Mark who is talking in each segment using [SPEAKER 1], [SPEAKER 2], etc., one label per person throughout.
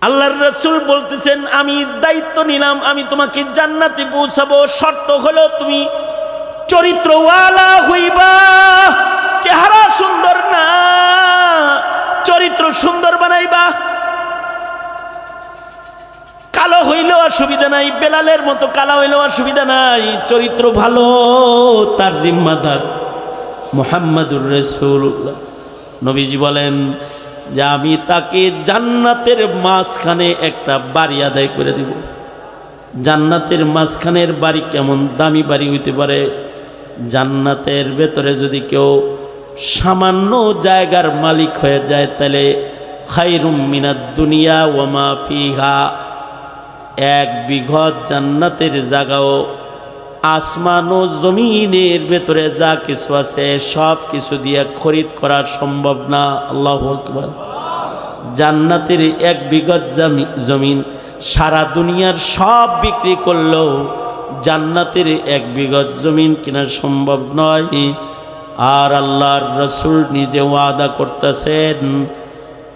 [SPEAKER 1] আল্লাহর রাসূল বলতেছেন আমি দায়িত্ব নিলাম, আমি তোমাকে জান্নাতে পৌঁছাবো, শর্ত হলো তুমি চরিত্রওয়ালা হইবা। চেহারা সুন্দর না, চরিত্র সুন্দর বানাইবা। কালো হইলেও অসুবিধা নাই, বেলালের মতো কালো হইলেও অসুবিধা নাই, চরিত্র ভালো তার জিম্মাদার মুহাম্মাদুর রাসূলুল্লাহ। নবীজি বলেন যে আমি তাকে জান্নাতের মাঝখানে একটা বাড়ি আদায় করে দিব। জান্নাতের মাঝখানের বাড়ি কেমন দামি বাড়ি হইতে পারে? জান্নাতের ভেতরে যদি কেউ সামান্য জায়গার মালিক হয়ে যায় তাহলে খায়রুম মিনাদ দুনিয়া ওয়া মা ফিহা, 1 বিঘত জান্নাতের জায়গাও আসমান ও জমিনের ভেতরে যা কিছু আছে সব কিছু দিয়ে খরিদ করা সম্ভব না। আল্লাহু আকবার। জান্নাতের 1 বিঘত জমিন সারা দুনিয়ার সব বিক্রি করলেও জান্নাতের 1 বিঘত জমিন কিনা সম্ভব নয়। আর আল্লাহর রাসূল নিজে ওয়াদা করতেছেন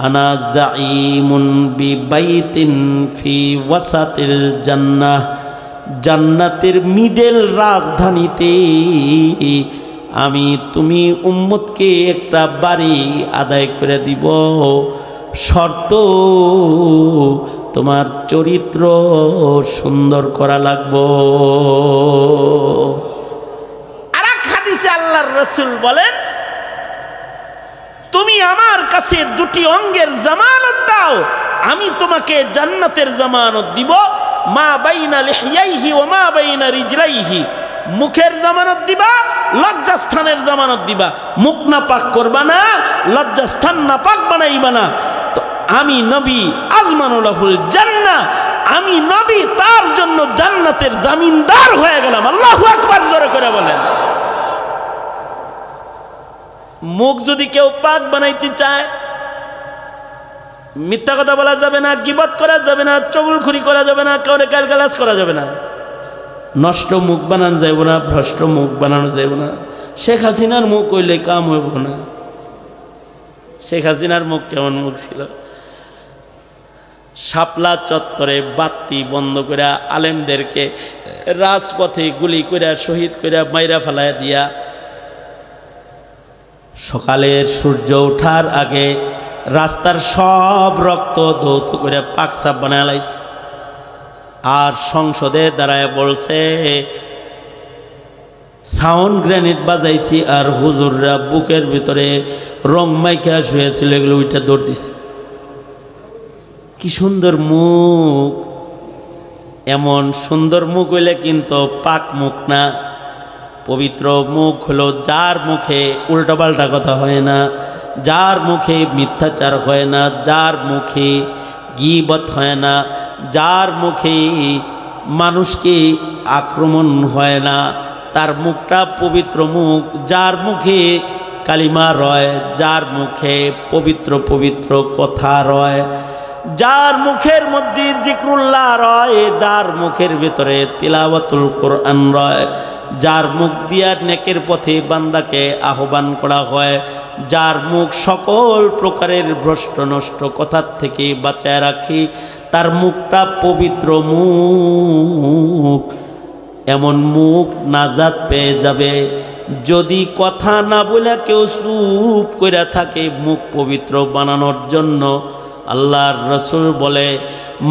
[SPEAKER 1] আনা জাঈমুন বিবাইতিন ফি ওয়াসাতিল জান্নাহ, জান্নাতের মিডল রাজধানীতে আমি তুমি উম্মতকে একটা বাড়ি আদায় করে দিব, শর্ত তোমার চরিত্র সুন্দর করা লাগবে। আরেক হাদিসে আল্লাহর রাসূল বলেন তুমি আমার কাছে 2টি অঙ্গের জামানত দাও, আমি তোমাকে জান্নাতের জামানত দিব। মা বাইনা লিহইয়াইহি ওয়া মা বাইনা রিজলাইহি, মুখের জামানত দিবা, লজ্জাস্থানের জামানত দিবা। মুখ নাপাক করবা না, লজ্জাস্থান নাপাক বানাইবা না। তো আমি নবী আজমানুল্লাহুল জান্নাহ, আমি নবী তার জন্য জান্নাতের জামিনদার হয়ে গেলাম। আল্লাহু আকবার জোরে করে বলেন। মুখ যদি কেউ পাক বানাইতে চায়, মিথ্যা কথা বলা যাবে না, গীবত করা যাবে না, চগলখুরি করা যাবে না, কাউরে গালগালাজ করা যাবে না, নষ্ট মুখ বানানো যাইব না, ভ্রষ্ট মুখ বানানো যাইব না। শেখ হাসিনার মুখ হইলে কাম হইব না। শেখ হাসিনার মুখ কেমন মুখ ছিল? শাপলা চত্বরে বাতি বন্ধ করে আলেমদেরকে রাজপথে গুলি করে শহীদ করে মাইরা ফেলায় দিয়া সকালের সূর্য ওঠার আগে রাস্তার সব রক্ত ধৌত করে পাকসাপ বানায় লাইছে। আর সংসদে দাঁড়ায় বলছে সাউন্ড গ্রেনেড বাজাইছি, আর হুজুররা বুকের ভিতরে রং মাইখা শুয়েছিল, এগুলো ওইটা দৌড় দিছে। কি সুন্দর মুখ! এমন সুন্দর মুখ হইলে কিন্তু পাক মুখ না। পবিত্র মুখ হলো যার মুখে উল্টাপাল্টা কথা হয় না, যার মুখে মিথ্যাচার হয় না, যার মুখে গীবত হয় না, যার মুখে মানুষকে আক্রমণ হয় না, তার মুখটা পবিত্র মুখ। যার মুখে কালিমা রয়, যার মুখে পবিত্র পবিত্র কথা রয়, যার মুখের মধ্যে জিক্রুল্লাহ রয়, যার মুখের ভিতরে তিলাওয়াতুল কোরআন রয়, যার মুখ দিয়া নেকের পথে বান্দাকে আহ্বান করা হয়, যার মুখ সকল প্রকারের ভ্রষ্ট নষ্ট কথার থেকে বাঁচায় রাখি, তার মুখটা পবিত্র মুখ। এমন মুখ নাজাত পেয়ে যাবে। যদি কথা না বলে কেউ চুপ করে থাকে মুখ পবিত্র বানানোর জন্য, আল্লাহর রাসূল বলে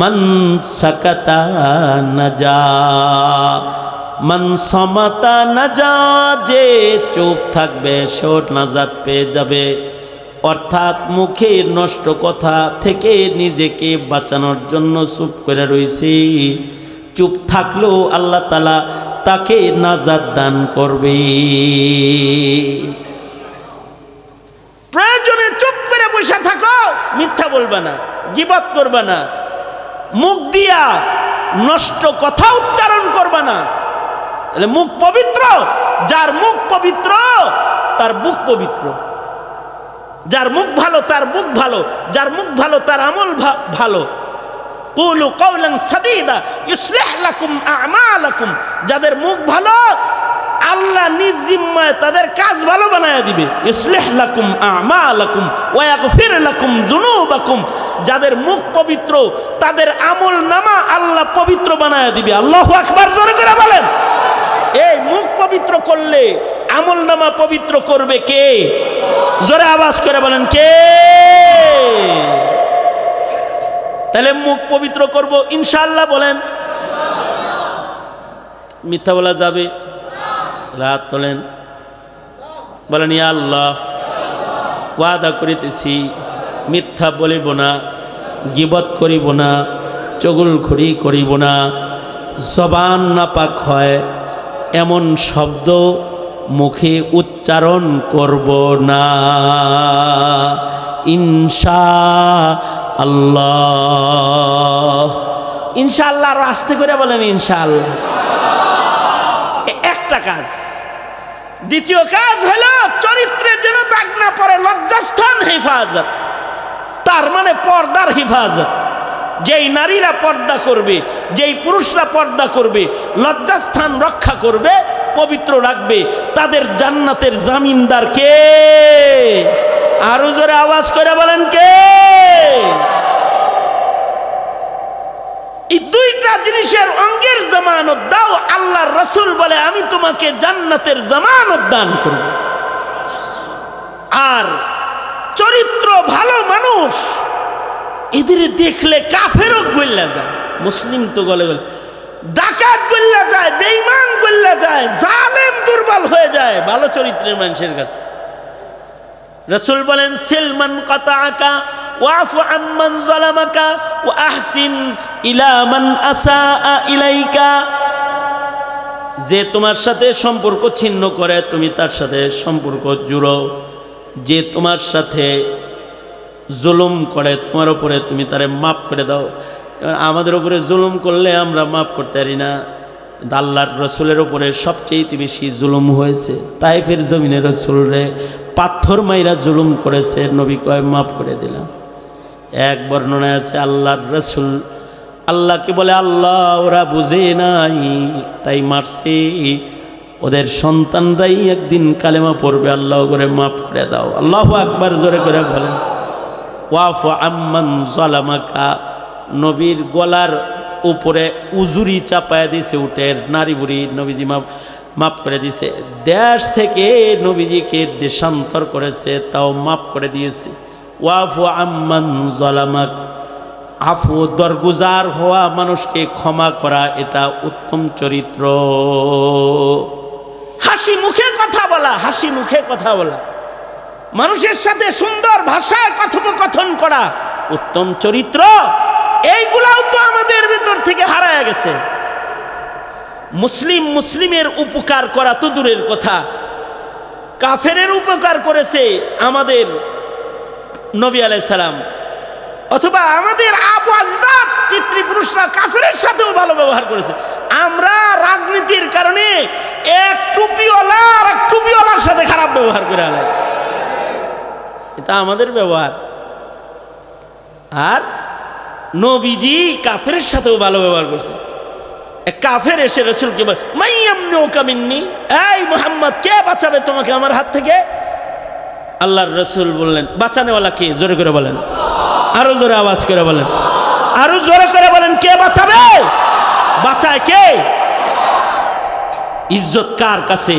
[SPEAKER 1] মান সাকাতা নাজা, মান সামাতা নাজা, যে চুপ থাকবে সে নাজাত পেয়ে যাবে। অর্থাৎ মুখে নষ্ট কথা থেকে নিজেকে বাঁচানোর জন্য চুপ করে রয়েছি, চুপ থাকলেও আল্লাহ তাআলা তাকে নাজাত দান করবে। প্রয়োজনে চুপ করে বসে থাকো, মিথ্যা বলবা না, গীবত করবা না, মুখ দিয়া নষ্ট কথা উচ্চারণ করবা না। তাহলে মুখ পবিত্র, যার মুখ পবিত্র তার বুক পবিত্র। যার মুখ ভালো তার বুক ভালো, যার মুখ ভালো তার আমল ভালো। কুলু কাওলান সাদীদা ইউসলিহ লাকুম আ'মালাকুম, যাদের মুখ ভালো আল্লাহ নিজ জিম্মায় তাদের কাজ ভালো বানায়া দিবে। ইউসলিহ লাকুম আ'মালাকুম ওয়া ইয়াগফির লাকুম যুনুবাকুম, যাদের মুখ পবিত্র তাদের আমল নামা আল্লাহ পবিত্র বানায় দিবে। আল্লাহু আকবার, জোরে করে বলেন। এই মুখ পবিত্র করলে আমল নামা পবিত্র করবে কে? জোরে আওয়াজ করে বলেন কে? তাহলে মুখ পবিত্র করব ইনশাআল্লাহ বলেন। মিথ্যা বলা যাবে? রাত তোলেন, বলেন ইয়া আল্লাহ ওয়াদা করিতেছি মিথ্যা বলিব না, গীবত করিব না, চগলখড়ি করিব না, জবান নাপাক হয় এমন শব্দ মুখে উচ্চারণ করব না ইনশাআল্লাহ। ইনশাআল্লাহ আর আস্তে করে বলেন ইনশাআল্লাহ। একটা কাজ। দ্বিতীয় কাজ হলো চরিত্রে যেন দাগ না পড়ে, লজ্জাস্থান হেফাজত। তার মানে পর্দার হেফাজত। যেই নারীরা পর্দা করবে, যেই পুরুষরা পর্দা করবে, লজ্জাস্থান রক্ষা করবে, পবিত্র রাখবে, তাদের জান্নাতের জামিনদার কে? আরো জোরে আওয়াজ করে বলেন কে? এই দুইটা জিনিসের অঙ্গের জামানত দাও, আল্লাহর রাসূল বলে আমি তোমাকে জান্নাতের জামানত দান করব। আর চরিত্র ভালো মানুষ এদের দেখলে কাফেরও গল্লা যায়, মুসলিম তো গলে গলে, ডাকাত গল্লা যায়, বেঈমান গল্লা যায়, জালেম দুর্বল হয়ে যায় ভালো চরিত্রের মানুষের কাছে। রাসূল বলেন সিলমান কাতাআকা ওয়াফু আম্মান যালামাকা ওয়া আহসিন ইলা মান আসাআ ইলাইকা। যে তোমার সাথে সম্পর্ক ছিন্ন করে তুমি তার সাথে সম্পর্ক জুড়ো, যে তোমার সাথে জুলুম করে তোমার উপরে তুমি তারে মাফ করে দাও। আমাদের উপরে জুলুম করলে আমরা মাফ করতে পারি না, আল্লাহর রসুলের উপরে সবচেয়ে বেশি জুলুম হয়েছে। তাইফের জমিনে রসুলরে পাথর মাইরা জুলুম করেছে, নবী কয় মাফ করে দিলাম। এক বর্ণনায় আছে আল্লাহর রসুল আল্লাহকে বলে আল্লাহ ওরা বুঝে নাই তাই মারছে, ওদের সন্তানরাই একদিন কালেমা পড়বে, আল্লাহ করে মাফ করে দাও। আল্লাহু আকবার, জোরে করে বলেন। ওয়াফু আম্মান যালামাকা, নবীর গলার উপরে উজুরি চাপায় দিছে উটের, নারী বুড়ি, নবীজি মাফ করে দিছে। দেশ থেকে নবীজিকে দেশান্তর করেছে, তাও মাফ করে দিয়েছে। ওয়াফু আম্মান যালামাক, আফু দরগুজার হওয়া, মানুষকে ক্ষমা করা, এটা উত্তম চরিত্র। হাসি মুখে কথা বলা, হাসি মুখে কথা বলা, মানুষের সাথে সুন্দর ভাষায় কথোপকথন করা উত্তম চরিত্র। এইগুলাও তো আমাদের ভিতর থেকে হারায় গেছে। মুসলিমের উপকার করা তো দূরের কথা, কাফেরের উপকার করেছে আমাদের নবী আলাইহিস সালাম, অথবা আমাদের আবু আজদাদ পিতৃপুরুষরা কাফেরের সাথেও ভালো ব্যবহার করেছে। আমরা রাজনীতির কারণে এক টুপিওয়ালা আর এক টুপিওয়ালার সাথে খারাপ ব্যবহার করে আলাই, এটা আমাদের ব্যবহার। আর নবীজি কাফেরের সাথেও ভালো ব্যবহার করছে। এক কাফের এসে রাসূলকে বলে মাইয়ামনুকা মিন্নি, এই মুহাম্মদ কে বাঁচাবে তোমাকে আমার হাত থেকে? আল্লাহর রাসূল বললেন বাঁচানেওয়ালা কে? জোরে করে বলেন, আরো জোরে আওয়াজ করে বলেন, আরো জোরে করে বলেন, কে বাঁচাবে? বাঁচায় কে? ইজ্জত কার কাছে,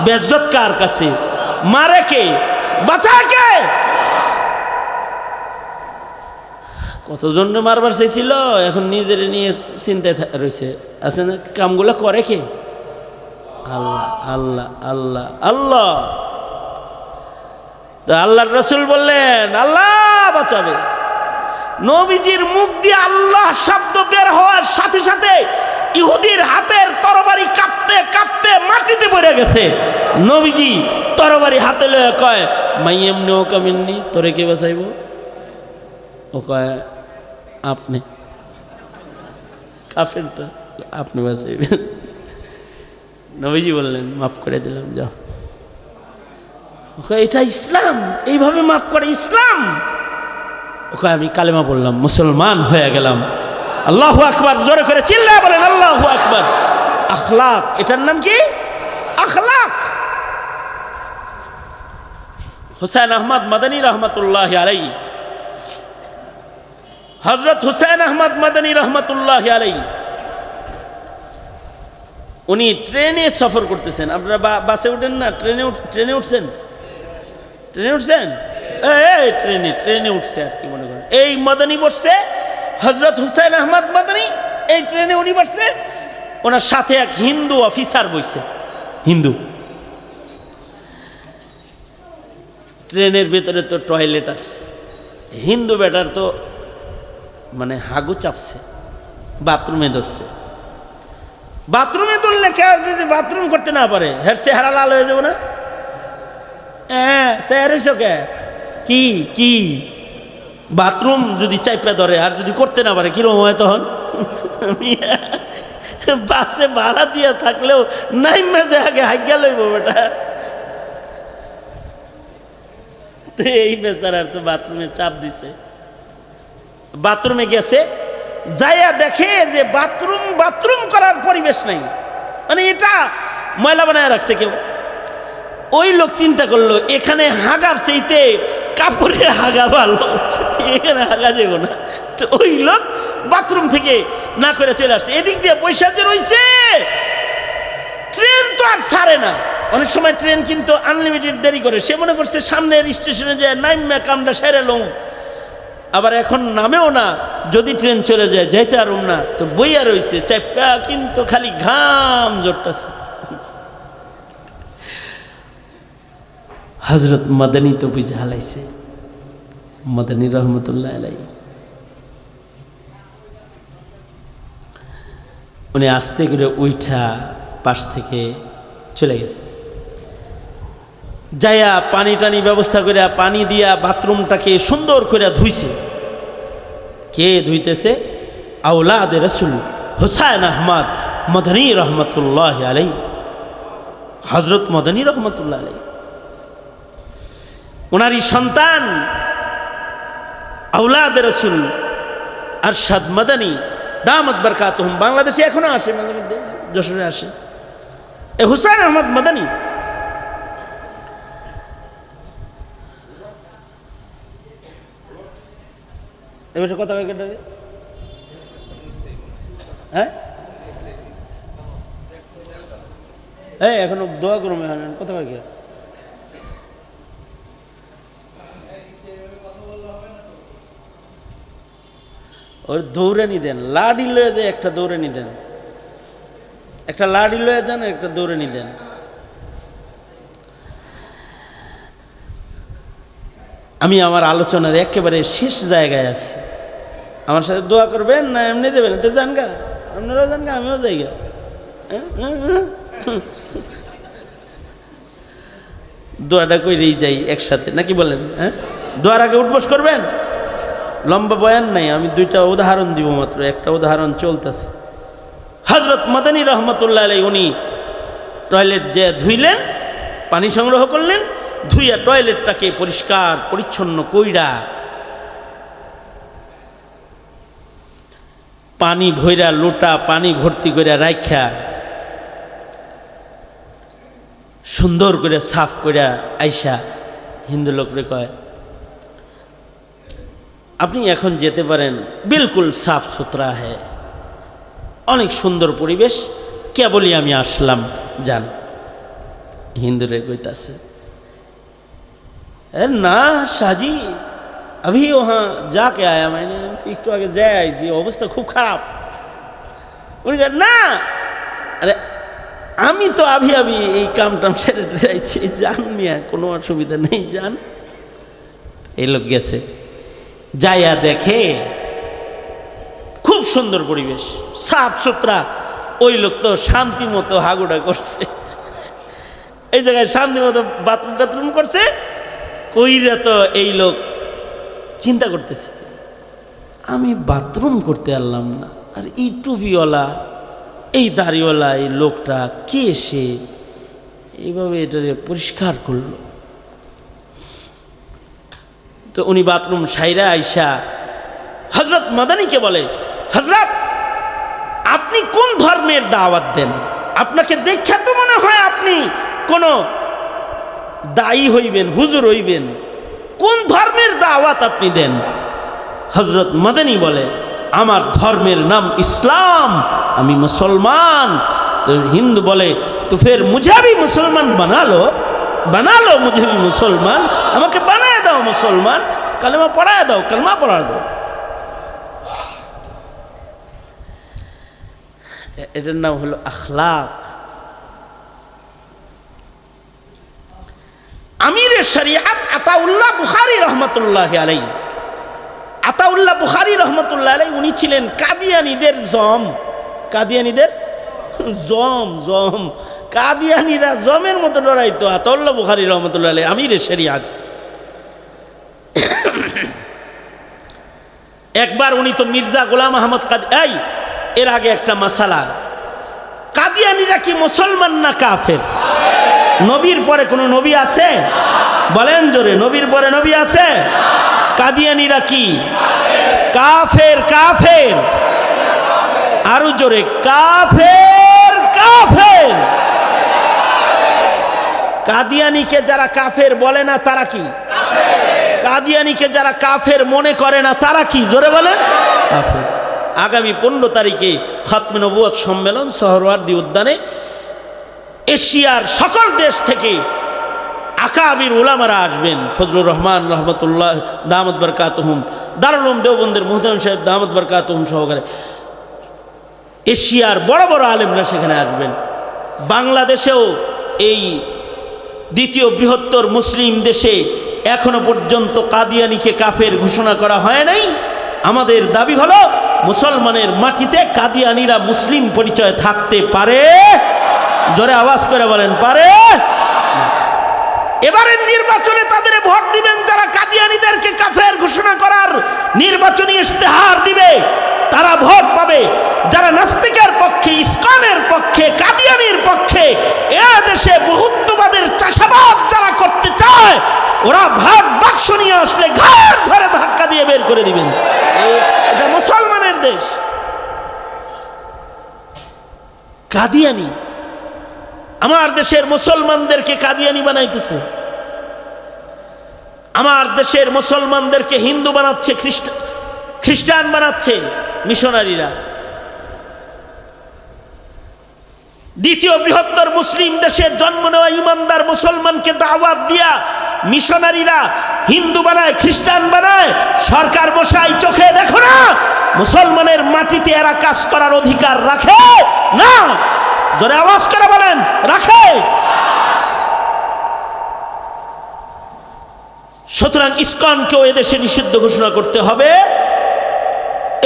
[SPEAKER 1] বেজ্জত কার কাছে? মারে কে, বাঁচায় কে? কতজন মারবার চাইছিল, এখন নিজের নিয়ে চিন্তায় রয়েছে, আছে না? কামগুলো করে কে? আল্লাহ আল্লাহ আল্লাহ আল্লাহ। তো আল্লাহর রাসূল বললেন আল্লাহ বাঁচাবে। নবীজির মুখ দিয়ে আল্লাহ শব্দ বের হওয়ার সাথে সাথে ইহুদির হাতের তরবারি কাঁপতে কাঁপতে মাটিতে পড়ে গেছে। নবীজি তরবারি হাতে লয়ে কয় মাইয়ামনুকা মিন্নি, তোরে কে বাঁচাইব? ও কয় আপনি। কাফের তো, আপনি বাঁচাইবেন। নবীজি বললেন মাফ করে দিলাম, যাও। এটা ইসলাম, এইভাবে মাফ করে ইসলাম। ওকে আমি কালেমা বললাম, মুসলমান হয়ে গেলাম। আল্লাহু আকবার, জোরে করে চিল্লায় বলেন আল্লাহু আকবার। আখলাক, এটার নাম কি? আখলাক। হুসাইন আহমদ মাদানী রহমতুল্লাহ আলাইহি হযরত হুসাইন আহমদ মাদানী রহমতুল্লাহ আলাইহি উনি ট্রেনে সফর করতেছেন। আপনারা বাসে উঠেন না, ট্রেনে উঠছেন? ট্রেনে উঠছেন? এই ট্রেনে উঠছে আর কি মনে করেন। এই মাদানী বসছে, হযরত হুসাইন আহমদ মাদানী এই ট্রেনে উনি বসছে, ওনার সাথে এক হিন্দু অফিসার বসছে, হিন্দু। ট্রেনের ভেতরে তো টয়লেট আছে, হিন্দু বেটার তো মানে হাগু চাপছে, বাথরুমে ধরছে। বাথরুমে ধরলে কেউ যদি বাথরুম করতে না পারে, হের চেহারা লাল হয়ে যাবো না? হ্যাঁ, চেহারা কে কি কি বাথরুম যদি চাইপা ধরে আর যদি করতে না পারে কিরকম হয় তখন? বাসে ভাড়া দিয়া থাকলেও নাই মাঝে আগে হাইগা লইব বেটা। এই বেচারার তো বাথরুমে চাপ দিছে। বাথরুমে গেছে, যাইয়া দেখে যে বাথরুম করার পরিবেশ নাই, মানে এটা ময়লা বানায় রাখছে কেউ। ওই লোক চিন্তা করলো এখানে হাগার চাইতে কাপড়ে হাগা ভালো, এখানে হাগা যাবো না। তো ওই লোক বাথরুম থেকে না করে চলে আসছে। এদিক দিয়ে পয়সা যে রয়েছে, ট্রেন তো আর ছাড়ে না। অনেক সময় ট্রেন কিন্তু আনলিমিটেড দেরি করে। সে মনে করছে সামনের স্টেশনে যায় নাইমা কামটা সেরে লং, আবার এখন নামেও না, যদি ট্রেন চলে যায় যাইতে আরম না, তো বইয়া রয়েছে চাপা, কিন্তু খালি ঘাম জড়তাছে। হযরত মাদানী তো বুঝে হালাইছে, মাদানী রহমতুল্লাহ আলাইহি উনি আস্তে করে উইঠা পাশ থেকে চলে গেছে। যাইয়া পানি টানি ব্যবস্থা করে পানি দিয়া বাথরুমটাকে সুন্দর করে ধুইছে। কে ধুইতেছে? আওলাদে রাসূল হুসাইন আহমদ মাদানী রহমতুল্লাহ আলাইহি, হযরত মাদানী রহমতুল্লাহ আলাইহি। ওনারই সন্তান আওলাদে রাসূল আরশাদ মাদানী দামাত বরকাতুহুম বাংলাদেশে এখনো আসে, মাঝে মধ্যে যশোরে আসে। এ হুসাইন আহমদ মাদানী এবার কথা কয় কেটে, হ্যাঁ এই এখনো দোয়া করুন, কথা কয় কে? ওর দৌড়ানি দেন, লাডি লয়ে যায়, একটা দৌড়ানি দেন, একটা লাডি লয়ে যান, একটা দৌড়ানি দেন। আমি আমার আলোচনার একেবারে শেষ জায়গায় আছি। আমার সাথে দোয়া করবেন না এমনি যাবেন? তো যান গা, আপনারাও যান গা, আমিও যাই গা। দোয়াটা করেই যাই একসাথে, নাকি বলেন? হ্যাঁ, দোয়ার আগে উঠবস করবেন। লম্বা বয়ান নাই, আমি দুইটা উদাহরণ দিব মাত্র, একটা উদাহরণ চলতেছে। হযরত মাদানী রহমতুল্লাহ আলাইহি উনি টয়লেট যে ধুইলেন, পানি সংগ্রহ করলেন, ধুইয়া টয়লেটটাকে পরিষ্কার পরিচ্ছন্ন কইরা পানি ভইরা লোটা পানি ভর্তি করে রাইখা সুন্দর করে সাফ করে আইসা হিন্দু লোকরে কয় আপনি এখন যেতে পারেন, বিলকুল সাফ সুতরা হ্যাঁ, অনেক সুন্দর পরিবেশ, কেবলই আমি আসলাম, যান। হিন্দুরে কইতাছে না শাহজি अभी वहाँ जाके आया मैंने, একটু আগে যাই আইছি, অবস্থা খুব খারাপ। উনি না, আরে আমি তো আভি এই কামটাম সেরে যাইছি, যান মিয়া, কোনো অসুবিধা নেই, যান। এই লোক গেছে, যাইয়া দেখে খুব সুন্দর পরিবেশ, সাফ সুতরা। ওই লোক তো শান্তি মতো হাগুডা করছে, এই জায়গায় শান্তি মতো বাথরুম টাথরুম করছে। কইরা তো এই লোক চিন্তা করতেছে, আমি বাথরুম করতে পারলাম না, আর এই টুপিওয়ালা এই দাড়িওয়ালা এই লোকটা কে, সে এইভাবে এটারে পরিষ্কার করলো। তো উনি বাথরুম সাইরা আইসা হযরত মাদানীকে বলে, হযরত আপনি কোন ধর্মের দাওয়াত দেন? আপনাকে দেখা তো মনে হয় আপনি কোন দায়ী হইবেন, হুজুর হইবেন। কোন ধর্মের দাওয়াত আপনি দেন? হযরত মদনী বলে আমার ধর্মের নাম ইসলাম, আমি মুসলমান। তো হিন্দু বলে তো ফের মুঝে भी মুসলমান বানা লো মুঝে भी মুসলমান, আমাকে বানায় দাও মুসলমান, কালেমা পড়ায় দাও, কালেমা পড়ায় দাও। এটার নাম হলো আখলাক। আমির শরিয়াত আতাউল্লাহ বুখারী রহমতুল্লাহ আলাইহি, আতাউল্লাহ বুখারী রহমতুল্লাহ আলাইহি উনি ছিলেন কাদিয়ানীদের জম। কাদিয়ানীদের জম কাদিয়ানীরা জমের মতো ডরাইতো। আতাউল্লাহ বুখারী রহমতুল্লাহ আলাইহি আমির শরিয়াত। একবার উনি তো মির্জা গোলাম আহমদ কাদিয়ানী, এর আগে একটা মাসালা, কাদিয়ানীরা কি মুসলমান না কাফের? নবীর পরে কোন নবী আছে? বলেন জোরে, নবীর পরে নবী আছে? কাদিয়ানীরা কি কাফের? কাফের আরো জোরে, কাফের কাফের। কাদিয়ানীকে যারা কাফের বলে না তারা কি? কাদিয়ানীকে যারা কাফের মনে করে না তারা কি? জোরে বলেন, কাফের। আগামী 15 তারিখে খাতমে নবুয়ত সম্মেলন সোহরাওয়ার্দী উদ্যানে এশিয়ার সকল দেশ থেকে আকাবির উলামারা আসবেন। ফজলুর রহমান রহমতুল্লাহ দামাত বরকাতুহুম, দারুল উলুম দেওবন্দের মুহতামিম সাহেব দামাত বরকাতুহুম সহকারে এশিয়ার বড় বড় আলেমরা সেখানে আসবেন। বাংলাদেশেও এই দ্বিতীয় বৃহত্তর মুসলিম দেশে এখনো পর্যন্ত কাদিয়ানীকে কাফের ঘোষণা করা হয় নাই। আমাদের দাবি হলো মুসলমানের মাটিতে কাদিয়ানীরা মুসলিম পরিচয় থাকতে পারে। জোরে আওয়াজ করে বলেন, পারে? এবারের নির্বাচনে তাদের ভোট দিবেন যারা কাদিয়ানীদেরকে কাফের ঘোষণা করার নির্বাচনী ইশতেহার দিবে, তারা ভোট পাবে। যারা নাস্তিকের পক্ষে, ইসকনের পক্ষে, কাদিয়ানীর পক্ষে, এ দেশে বহুত্ববাদের চাষাবাদ যারা করতে চায়, ওরা ভোট বাক্স নিয়ে আসলে ঘাড় ধরে ধাক্কা দিয়ে বের করে দিবেন। এটা মুসলমানের দেশ। কাদিয়ানী আমার দেশের মুসলমানদেরকে কাদিয়ানী বানাইতেছে, আমার দেশের মুসলমানদেরকে হিন্দু বানাচ্ছে, খ্রিস্টান বানাচ্ছে মিশনারিরা। দ্বিতীয় বৃহত্তর মুসলিম দেশে জন্ম নেওয়া ইমানদার মুসলমানকে দাওয়াত দিয়া মিশনারিরা হিন্দু বানায়, খ্রিস্টান বানায়। সরকার মশাই চোখে দেখো না, মুসলমানের মাটিতে এরা কাজ করার অধিকার রাখে না। জোরে আওয়াজ করে বলেন, রাখে? সুতরাং ইসকনকেও এদেশে নিষিদ্ধ ঘোষণা করতে হবে,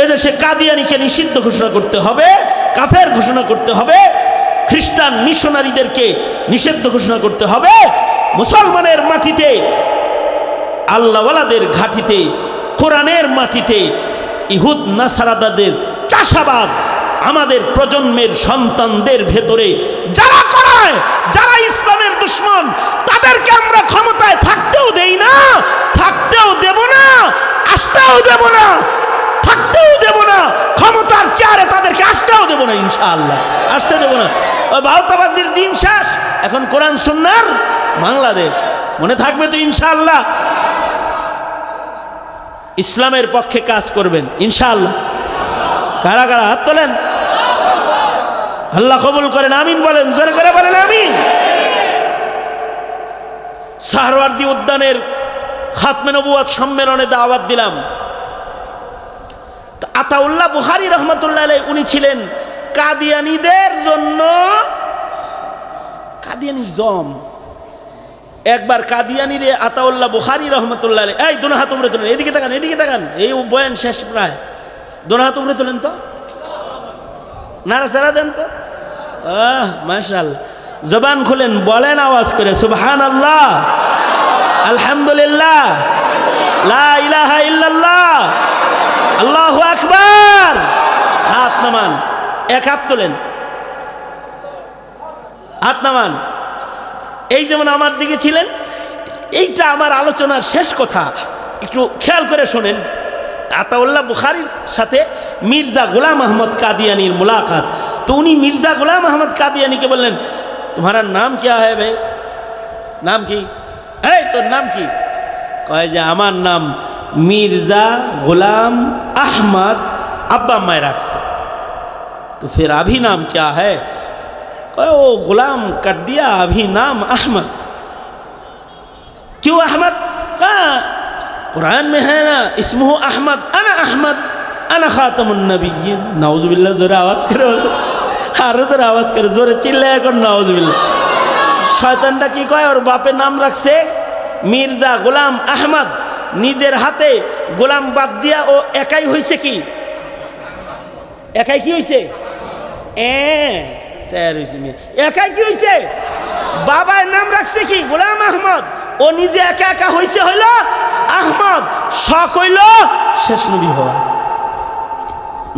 [SPEAKER 1] এদেশে কাদিয়ানীকে নিষিদ্ধ ঘোষণা করতে হবে, কাফের ঘোষণা করতে হবে, খ্রিস্টান মিশনারিদেরকে নিষিদ্ধ ঘোষণা করতে হবে। মুসলমানের মাটিতে, আল্লাহওয়ালাদের ঘাটিতে, কোরআনের মাটিতে ইহুদ নাসারাদের চাষাবাদ আমাদের প্রজন্মের সন্তানদের ভেতরে যারা করায়, যারা ইসলামের দুশমন, তাদেরকে আমরা ক্ষমতায় থাকতেও দেই না, থাকতেও দেব না, আসতেও দেব না, থাকতেও দেব না, ক্ষমতার চেয়ারে তাদেরকে আসতেও দেব না, ইনশাআল্লাহ আসতে দেব না। ওই ভাওতাবাজির দিন শেষ, এখন কোরআন সুন্নাহর বাংলাদেশ। মনে থাকবে তো ইনশাআল্লাহ? ইসলামের পক্ষে কাজ করবেন ইনশাআল্লাহ। কারা কারা হাত তোলেন? আল্লাহ কবুল করেন, আমিন বলেন, জোরে করে বলেন আমিন। সোহরাওয়ার্দী উদ্যানের খাতমে নবুয়ত সম্মেলনে দাওয়াত দিলাম। আতাউল্লাহ বুখারী রহমতুল্লাহ আলাইহি উনি ছিলেন কাদিয়ানীদের জন্য কাদিয়ানীর জম। একবার কাদিয়ানীরে আতাউল্লাহ বুখারী রহমতুল্লাহ আলাইহি, এই দোনো হাত উপরে তোলেন, এদিকে তাকান, এদিকে তাকান, এই বয়ান শেষ প্রায়, দোনো হাত উপরে তোলেন তো, নাড়াচাড়া দেন তো। মাশাআল্লাহ, জবান খুলেন, বলেন আওয়াজ করে সুবহানাল্লাহ, আলহামদুলিল্লাহ, লা ইলাহা ইল্লাল্লাহ, আল্লাহু আকবার। হাত নামান, এক হাত তোলেন, হাত নামান। এই যেমন আমার দিকে ছিলেন, এইটা আমার আলোচনার শেষ কথা, একটু খেয়াল করে শোনেন। আতাউল্লাহ বুখারীর সাথে মির্জা গোলাম আহমদ কাদিয়ানির মুলাকাত। তো উনি মির্জা গোলাম আহমদ কাদিয়ানিকে বললেন, তোমার নাম क्या है ভাই? নাম কি? এই তোর নাম কি? কয় যে আমার নাম मिर्जा गुलाम अहमद अब्बा अम्मा रखसे। तो फिर अभी नाम क्या है? वो गुलाम कर दिया, अभी नाम अहमद। क्यों अहमद? कहा कुरान में है ना, इस्मुहु अहमद अना खातमुन नबिय्यीन। नाउजुबिल्लाह, जोरे आवाज करो, আর জোরে আওয়াজ করে, জোরে চিল্লায় এখন নাউজুবিল্লাহ। শয়তানটা কি কয়? ওর বাপের নাম রাখছে মির্জা গোলাম আহমদ, নিজের হাতে গোলাম বাদ দিয়া ও একাই হয়েছে কি? একাই কি হয়েছে? একাই কি হয়েছে? বাবার নাম রাখছে কি? গোলাম আহমদ। ও নিজে একা একা হয়েছে হইল আহমদ, শখ হইল শেষ নবী হওয়া।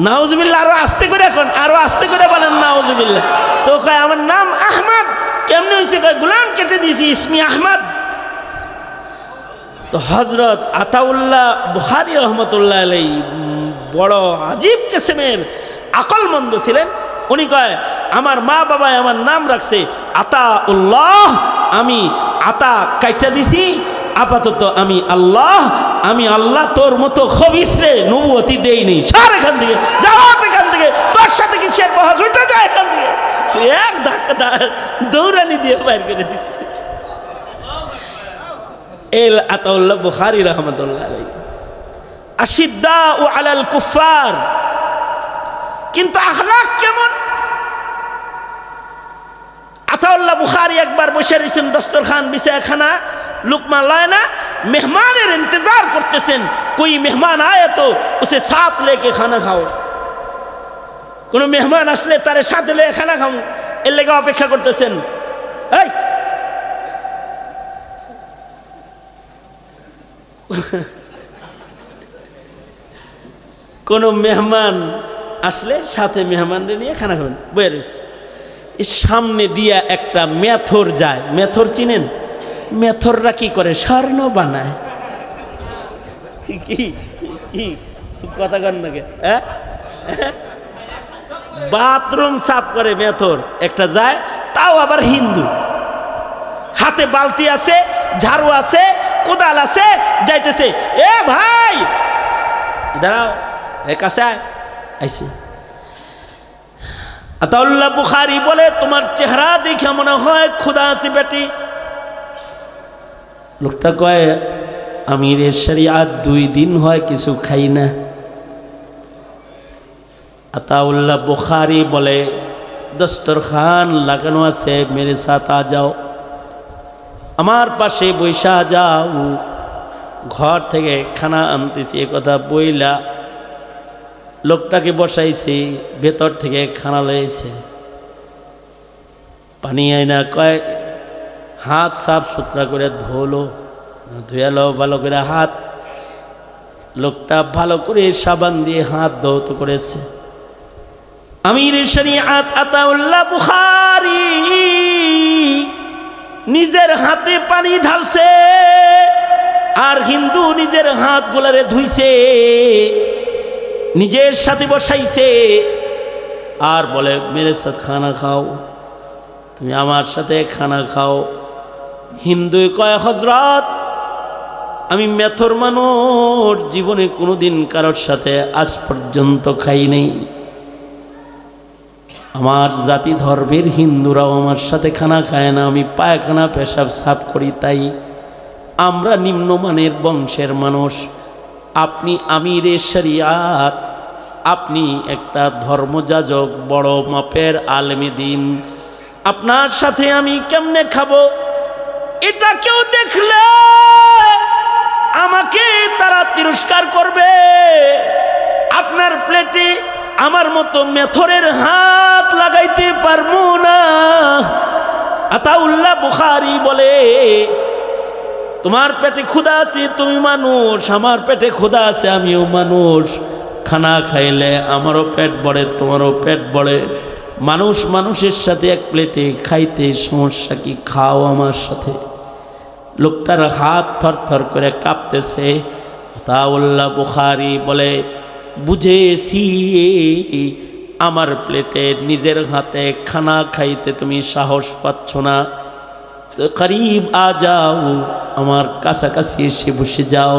[SPEAKER 1] নাউজুবিল্লাহ। আরো আস্তে করে, এখন আরো আস্তে করে বলেন নাউজুবিল্লাহ। তো কয় আমার নাম আহমদ। কেমনে হয়েছে? কয় গোলাম কেটে দিয়েছি, ইসমি আহমদ। তো হজরত আতাউল্লাহ বুখারী রহমতুল্লাহ আলাইহি বড় আজীব কিসমের আকলমন্দ ছিলেন। উনি কয় আমার মা বাবা আমার নাম রাখছে আতাউল্লাহ, আমি আতা কাইটা দিছি, আপাতত আমি আল্লাহ। আমি আল্লাহ তোর মতো খবিসরে নবুয়তি দেইনি। সার এখান থেকে, যাও এখান থেকে, তোর সাথে কি শের বহাজ উঠে যায় এখান থেকে। তুই এক ধাক্কা দৌড়ানি দিয়ে বাইর করে দিছে। এল আতাউল্লাহ বুখারী রহমাতুল্লাহ আলাইহি। আশিদ্দাউ আলাল কুফার, কিন্তু আখলাক কেমন? আতাউল্লাহ বুখারী একবার বসে রয়েছেন দস্তরখান বিছায়, খানা लुकमा लाए ना, मेहमान इंतजार करते, कोई मेहमान आए तो उसे साथ लेके खाना खाओ। কোনো মেহমান আসলে তারে সাথে লয়ে খানা খাও, এর লেগে অপেক্ষা করতেছেন। এই কোনো মেহমান আসলে সাথে মেহমানরে নিয়ে খানা খাবেন, বয়ে রয়েছে। এর সামনে দিয়া একটা মেথর যায়। মেথর চিনেন? মেথররা কি করে? স্বর্ণ বানায়। কি কথা কন নাকি? হ্যাঁ, বাথরুম সাফ করে মেথর একটা যায়, তাও আবার হিন্দু। হাতে বালতি আছে, ঝাড়ু আছে, কোদাল আছে, যাইতেছে, এ ভাই দাঁড়াও, এ কাছে আয়। আইসে আতাউল্লাহ বুখারী বলে তোমার চেহারা দেখে মনে হয় ক্ষুধা আছে বেটি। লোকটা কয় আমিরের শরিয়াত 2 দিন হয় কিছু খাই না। আতাউল্লাহ বুখারী বলে দস্তরখান লাগানো আছে, মেরে সাথ আ যাও, আমার পাশে বৈশা যাও, ঘর থেকে খানা আনতেছি। এ কথা বইলা লোকটাকে বসাইছি, ভেতর থেকে খানা লয়েছে। পানি আইনা কয় হাত সাফ সুতরা করে ধোলো, ধুয়ালো ভালো করে হাত। লোকটা ভালো করে সাবান দিয়ে হাত ধৌত করেছে। আমির শরিয়াত আতাউল্লাহ বুখারী নিজের হাতে পানি ঢালছে, আর হিন্দু নিজের হাত গোলারে ধুইছে, নিজের সাথে বসাইছে, আর বলে মেরে সাথে খানা খাও, তুমি আমার সাথে খানা খাও। হিন্দু কয় হযরত আমি মেথর মানুষ, জীবনে কোনোদিন কারোর সাথে আজ পর্যন্ত খাই নাই। আমার জাতি ধর্মের হিন্দুরাও আমার সাথে খানা খায় না, আমি পায়খানা পেশাব সাফ করি, তাই আমরা নিম্নমানের বংশের মানুষ। আপনি আমিরে শরিয়াত, আপনি একটা ধর্মযাজক, বড় মাপের আলেমে দিন, আপনার সাথে আমি কেমনে খাবো? এটা কেউ দেখলে আমাকে তারা তিরস্কার করবে। আপনার প্লেটে আমার মতো মেথরের হাত লাগাইতে পারবো না। আতাউল্লাহ বুখারী বলে তোমার পেটে ক্ষুধা আছে, তুমি মানুষ, আমার পেটে ক্ষুধা আছে, আমিও মানুষ। খানা খাইলে আমারও পেট ভরে, তোমারও পেট ভরে। মানুষ মানুষের সাথে এক প্লেটে খাইতে সমস্যা কি? খাও আমার সাথে। লোকটার হাত থরথর করে কাঁপতেছে। আতাউল্লাহ বুখারী বলে বুঝেছি আমার প্লেটে নিজের হাতে খানা খাইতে তুমি সাহস পাচ্ছ না, তো করিব আ যাও, আমার কাছাকাছি এসে বসে যাও।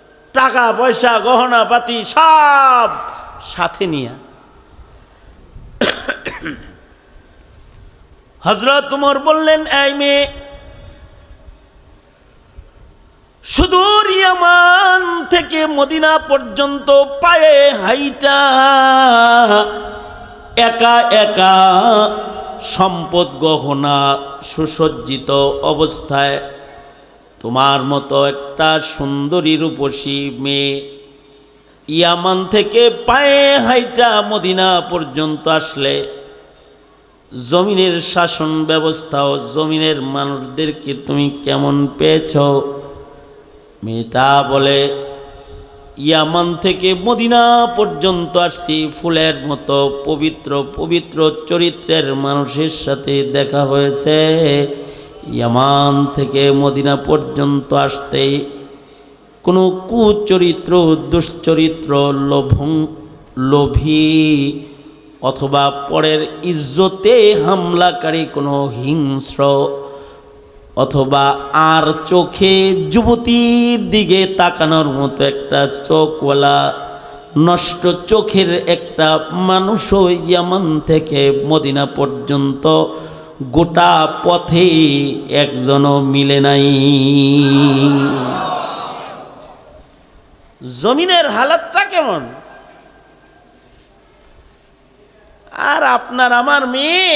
[SPEAKER 1] টাকা পয়সা গহনা পাতি সব সাথে নিয়ে হযরত উমর বললেন, এই মেয়ে, সুদূর ইয়ামান থেকে মদিনা পর্যন্ত পায়ে হাইটা একা একা সম্পদ গহনা সুসজ্জিত অবস্থায় তোমার মতো একটা সুন্দরী রূপসী মেয়ে ইয়ামান থেকে পায়ে হাইটা মদিনা পর্যন্ত আসলে জমিনের শাসন ব্যবস্থা ও জমিনের মানুষদেরকে তুমি কেমন পেয়েছ? মেয়েটা বলে, ইয়ামান থেকে মদিনা পর্যন্ত আসছি ফুলের মতো পবিত্র পবিত্র চরিত্রের মানুষের সাথে দেখা হয়েছে। ইয়ামান থেকে মদিনা পর্যন্ত আসতেই কোনো কুচরিত্র, দুশ্চরিত্র, লোভী অথবা পরের ইজ্জতে হামলাকারী কোনো হিংস্র অথবা আর চোখে যুবতীর দিকে তাকানোর মতো একটা চোখওয়ালা নষ্ট চোখের একটা মানুষও ইয়ামান থেকে মদিনা পর্যন্ত গোটা পথে একজনও মিলে নাই। জমিনের হালাতটা কেমন? আর আপনার আমার মেয়ে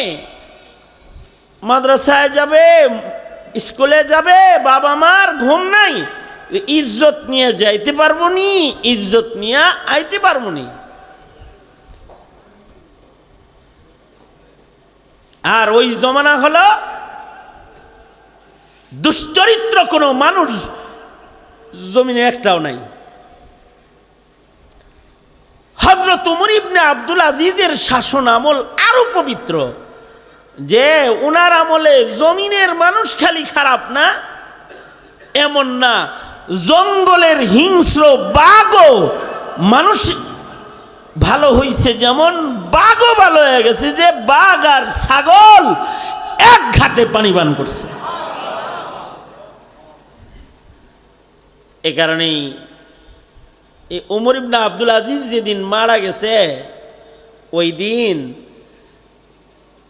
[SPEAKER 1] মাদ্রাসায় যাবে, স্কুলে যাবে, বাবা মার ঘুম নাই, ইজ্জত নিয়ে যাইতে পারবো নি, ইজ্জত নিয়ে আইতে পারবো নি। আর ওই জমানা হলো দুশ্চরিত্র কোনো মানুষ জমিনে একটাও নাই। হযরত উমর ইবনে আব্দুল আজিজের শাসন আমল আরো পবিত্র, যে উনার আমলে জমিনের মানুষ খালি খারাপ না এমন না, জঙ্গলের হিংস্র বাঘও মানুষ ভালো হইছে, যেমন বাঘও ভালো হয়ে গেছে, যে বাঘ আর ছাগল এক ঘাটে পানি পান করছে। এ কারণেই এই উমর ইবনে আব্দুল আজিজ যেদিন মারা গেছে, ওই দিন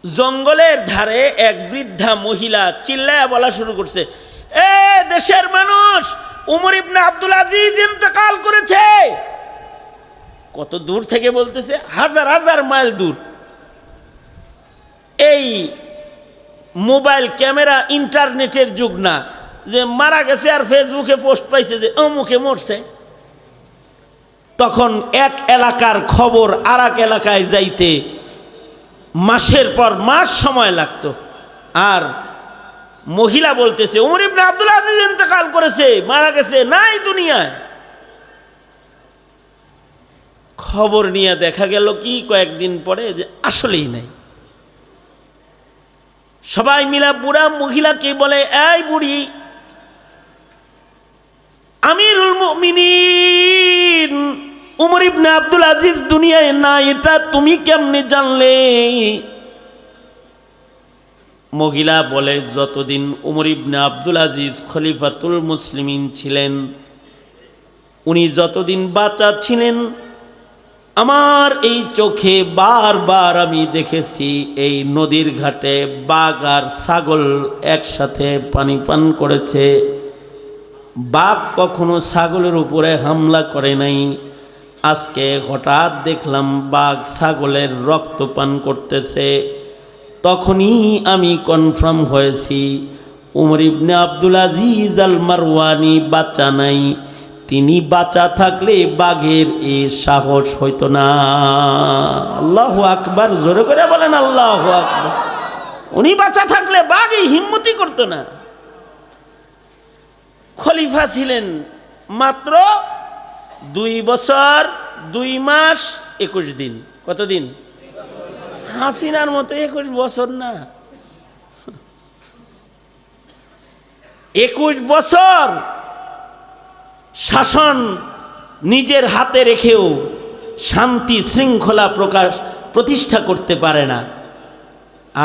[SPEAKER 1] জঙ্গলের ধারে এক বৃদ্ধা মহিলা চিল্লায়া বলা শুরু করছে, এ দেশের মানুষ, উমর ইবনে আব্দুল আজিজ ইন্তেকাল করেছে। কত দূর থেকে বলতেছে? হাজার হাজার মাইল দূর। এই মোবাইল ক্যামেরা ইন্টারনেটের যুগ না যে মারা গেছে আর ফেসবুকে পোস্ট পাইছে যে অমুকে মরছে। তখন এক এলাকার খবর আর এক এলাকায় যাইতে মাসের পর মাস সময় লাগতো। আর মহিলা বলতেছে উমর ইবনে আব্দুল আজিজ ইন্তেকাল করেছে, মারা গেছে, নাই দুনিয়ায়। খবর নিয়ে দেখা গেল কি কয়েকদিন পরে যে আসলেই নাই। সবাই মিলা বুড়া মহিলাকে বলে, এই বুড়ি, আমিরুল মুমিনিন উমর ইবনে আব্দুল আজিজ দুনিয়ায় না, এটা তুমি কেমনে জানলে? মহিলা বলে, যতদিন উমর ইবনে আব্দুল আজিজ খলিফাতুল মুসলিমিন ছিলেন, উনি যতদিন বাচ্চা ছিলেন, আমার এই চোখে বারবার আমি দেখেছি এই নদীর ঘাটে বাঘ আর ছাগল একসাথে পানি পান করেছে। বাঘ কখনো ছাগলের উপরে হামলা করে নাই। আজকে হঠাৎ দেখলাম বাঘ ছাগলের রক্ত পান করতেছে। তখনই আমি কনফার্ম হয়েছি উমর ইবনে আব্দুল আজিজ আল মারওয়ানি বাচ্চা নাই। তিনি বাচ্চা থাকলে বাঘের এ সাহস হইতো না। আল্লাহু আকবার, জোরে করে বলেন আল্লাহু আকবার। উনি বাচ্চা থাকলে বাঘ এই হিম্মতি করতো না। খলিফা ছিলেন মাত্র 2 বছর 2 মাস 21 দিন। কতদিন? হাসিনার মতো 21 বছর না, 21 বছর শাসন নিজের হাতে রেখেও শান্তি শৃঙ্খলা প্রতিষ্ঠা করতে পারে না।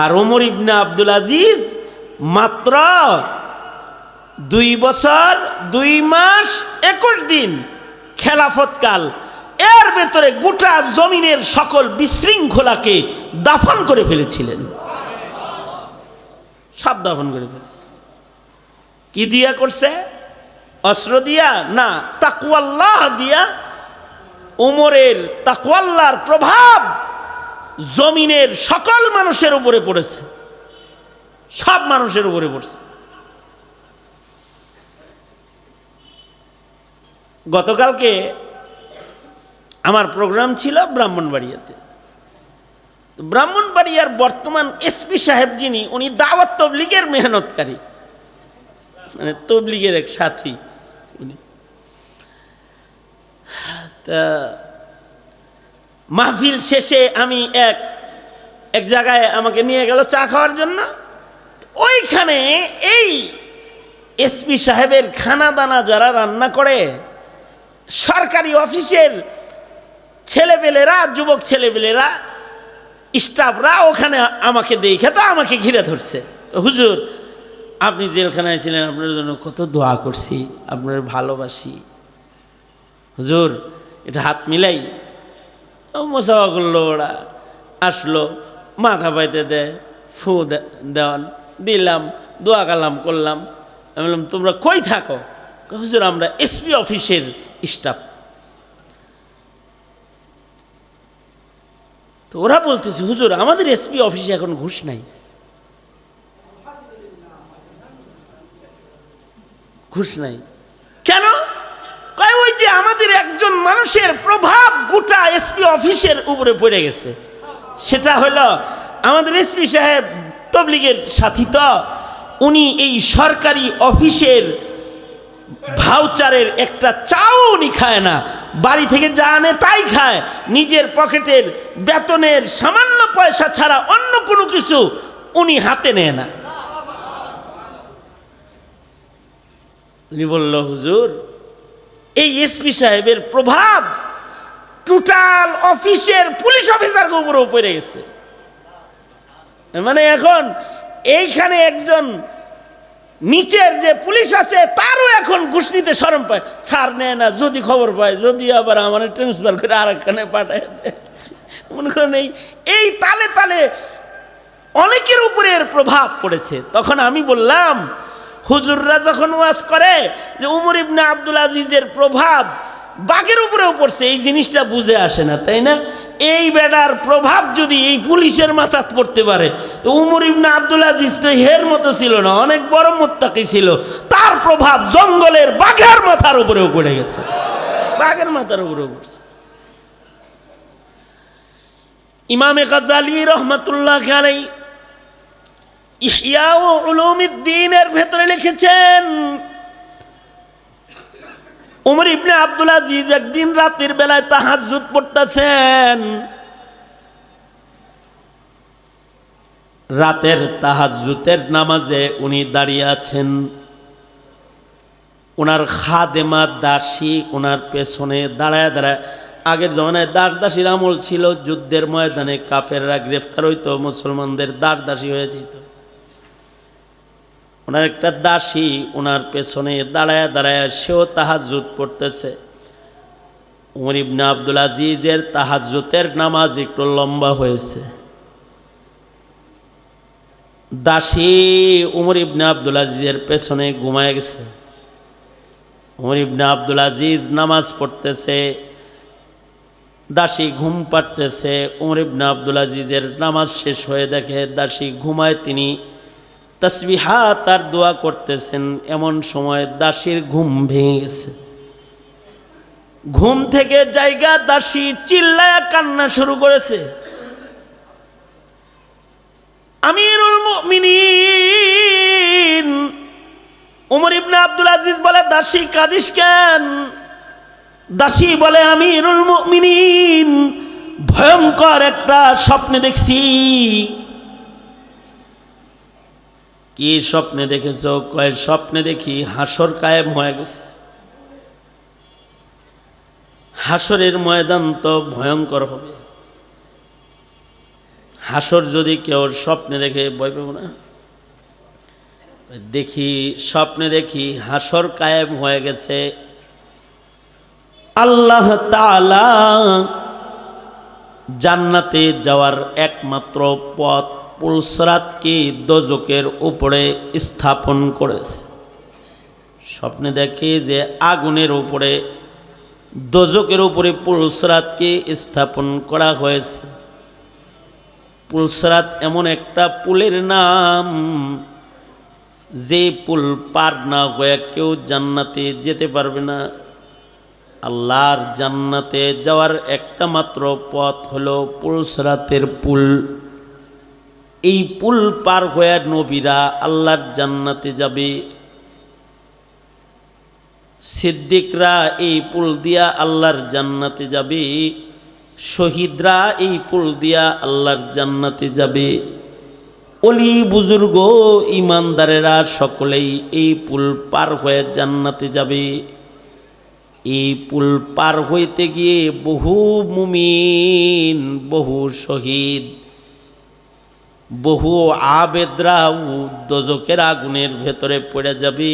[SPEAKER 1] আর ওমর ইবনে আব্দুল আজিজ মাত্র 2 বছর 2 মাস 21 দিন খেলাফতকাল, এর ভেতরে গোটা জমিনের সকল বিশৃঙ্খলাকে দাফন করে ফেলেছিলেন। সব দাফন করে ফেলেছে। কি দিয়া করছে? অস্ত্র দিয়া না, তাকওয়াল্লাহ দিয়া। উমরের তাকওয়াল্লাহর প্রভাব জমিনের সকল মানুষের উপরে পড়েছে, সব মানুষের উপরে পড়ছে। গতকালকে আমার প্রোগ্রাম ছিল ব্রাহ্মণবাড়িয়াতে। ব্রাহ্মণবাড়িয়ার বর্তমান এসপি সাহেব যিনি, উনি দাওয়াত তবলিগের মেহনতকারী, মানে তবলিগের এক সাথী উনি। তা মাহফিল শেষে আমি এক জায়গায় আমাকে নিয়ে গেল চা খাওয়ার জন্য। ওইখানে এই এসপি সাহেবের খানা দানা যারা রান্না করে, সরকারি অফিসের ছেলেপেলেরা, যুবক ছেলেপেলেরা, স্টাফরা ওখানে আমাকে দেখে তো আমাকে ঘিরে ধরছে। হুজুর, আপনি জেলখানায় ছিলেন, আপনার জন্য কত দোয়া করছি, আপনার ভালোবাসি। হুজুর, এটা হাত মিলাই। মোসাফা করলো, ওরা আসলো, মাথা পাইতে দেয়, ফু দেওয়ান দিলাম, দোয়া কালাম করলাম। আমি বললাম, তোমরা কই থাকো? হুজুর, আমরা এসপি অফিসের স্টাফ। তো ওরা বলতেছে, হুজুর, আমাদের এসপি অফিসে এখন ঘুষ নাই। ঘুষ নাই কেন? কয় ওই যে আমাদের একজন মানুষের প্রভাব গোটা এসপি অফিসের উপরে পড়ে গেছে। সেটা হলো আমাদের এসপি সাহেব তবলিগের সাথী, তো উনি এই সরকারি অফিসের ভাউচারের একটা চাও উনি খায় না, বাড়ি থেকে যা আনে তাই খায়। নিজের পকেটের বেতনের সামান্য পয়সা ছাড়া অন্য কোনো কিছু উনি হাতে নেয় না। উনি বলল, হুজুর, এই এসপি সাহেবের প্রভাব টোটাল অফিসের পুলিশ অফিসারের উপরেও পড়ে গেছে। মানে এখন এইখানে একজন নিচের যে পুলিশ আছে তারও এখন ঘুষ নিতে শরম পায়, স্যার নেয় না, যদি খবর পায়, যদি আবার আমার ট্রান্সফার করে আরেকখানে পাঠায় দেয়। মনে করেন এই তালে তালে অনেকের উপরে এর প্রভাব পড়েছে। তখন আমি বললাম, হুজুররা যখন ওয়াজ করে যে উমর ইবনে আব্দুল আজিজের প্রভাব বাঘের উপরেও পড়ছে, এই জিনিসটা বুঝে আসে না, তাই না? এই বেড়ার প্রভাব যদি এই পুলিশের মাথাত পড়তে পারে, তো উমর ইবনে আব্দুল আজিজ তো হের মতো ছিল না, অনেক বড় মুত্তাকি ছিল। তার প্রভাব জঙ্গলের বাঘের মাথার উপরেও পড়ে গেছে, বাঘের মাথার উপরেও পড়ছে। ইমামে গাজ্জালী রহমাতুল্লাহ আলাইহি ইহয়া উলুমিদ্দিনের ভেতরে লিখেছেন, উমর ইবনে আব্দুল আজিজ একদিন রাতের বেলায় তাহাজ্জুদ পড়তেছেন। রাতের তাহাজ্জুদের নামাজে উনি দাঁড়িয়ে আছেন। ওনার খাদেমা দাসী ওনার পেছনে দাঁড়ায় দাঁড়ায়, আগের জমানায় দাস দাসীর আমল ছিল, যুদ্ধের ময়দানে কাফেররা গ্রেফতার হইতো, মুসলমানদের দাস দাসী হয়ে যেত। ওনার একটা দাসী ওনার পেছনে দাঁড়ায় দাঁড়ায় সেও তাহাজ্জুদ পড়তেছে। উমর ইবনে আব্দুল আজিজের তাহাজ্জুদের নামাজ একটু লম্বা হয়েছে। দাসী উমর ইবনে আব্দুল আজিজের পেছনে ঘুমায় গেছে। উমর ইবনে আব্দুল আজিজ নামাজ পড়তেছে, দাসী ঘুম পাড়তেছে। উমর ইবনে আব্দুল আজিজের নামাজ শেষ হয়ে দেখে দাসী ঘুমায়, তিনি তাসবিহাত আর দোয়া করতেছেন। এমন সময় দাসীর ঘুম ভেঙে গেছে। ঘুম থেকে জায়গা দাসী চিল্লায়া কান্না শুরু করেছে। আমিরুল মুমিনিন উমর ইবনে আব্দুল আজিজ বলে, দাসী কাঁদিস কেন? দাসী বলে, আমিরুল মুমিনিন, ভয়ঙ্কর একটা স্বপ্নে দেখছি। কি স্বপ্নে দেখেছ? কয় স্বপ্নে দেখি হাসর কায়েম হয়ে গেছে। হাসরের ময়দান তো ভয়ঙ্কর হবে। হাসর যদি কেউ স্বপ্নে দেখে ভয় পাবো না? দেখি স্বপ্নে দেখি হাসর কায়েম হয়ে গেছে, আল্লাহ তাআলা জান্নাতে যাওয়ার একমাত্র পথ পুলসরাতকে দোজখের উপরে স্থাপন করেছে। স্বপ্নে দেখে যে আগুনের উপরে, দোজখের উপরে পুলসরাতকে স্থাপন করা হয়েছে। পুলসরাত এমন একটা পুলের নাম, যে পুল পার না হয়ে কেউ জান্নাতে যেতে পারবে না। আল্লাহর জান্নাতে যাওয়ার একটা মাত্র পথ হলো পুলসরাতের পুল। এই পুল পার হয়ে নবীরা আল্লাহর জান্নাতে যাবে, সিদ্দিকরা এই পুল দিয়া আল্লাহর জান্নাতে যাবে, শহীদরা এই পুল দিয়া আল্লাহর জান্নাতে যাবে, অলি বুজুর্গ ইমানদারেরা সকলেই এই পুল পার হয়ে জান্নাতে যাবে। এই পুল পার হইতে গিয়ে বহু মুমিন, বহু শহীদ, বহু আবেদরাও দোজখের আগুনের ভেতরে পড়ে যাবে।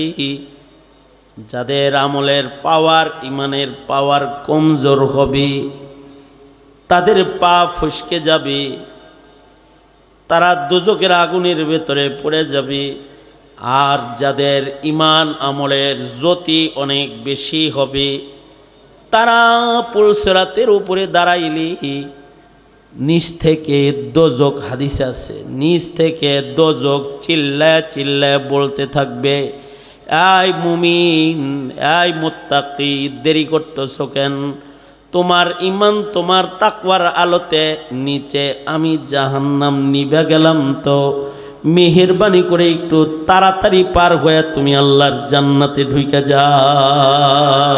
[SPEAKER 1] যাদের আমলের পাওয়ার, ইমানের পাওয়ার কমজোর হবে, তাদের পা ফসকে যাবে, তারা দোজখের আগুনের ভেতরে পড়ে যাবে। আর যাদের ইমান আমলের জ্যোতি অনেক বেশি হবে, তারা পুলসরাতের উপরে দাঁড়াইলে নিচ থেকে দোজখ, হাদিসে আছে, নিচ থেকে দোজখ চিল্লায় চিল্লায় বলতে থাকবে, আয় মুমিন, আয় মুত্তাকি, দেরি করতেছো কেন? তোমার ইমান, তোমার তাকওয়ার আলোতে নিচে আমি জাহান্নাম নিভে গেলাম, তো মেহেরবানি করে একটু তাড়াতাড়ি পার হয়ে তুমি আল্লাহর জান্নাতে ঢুকে যাও।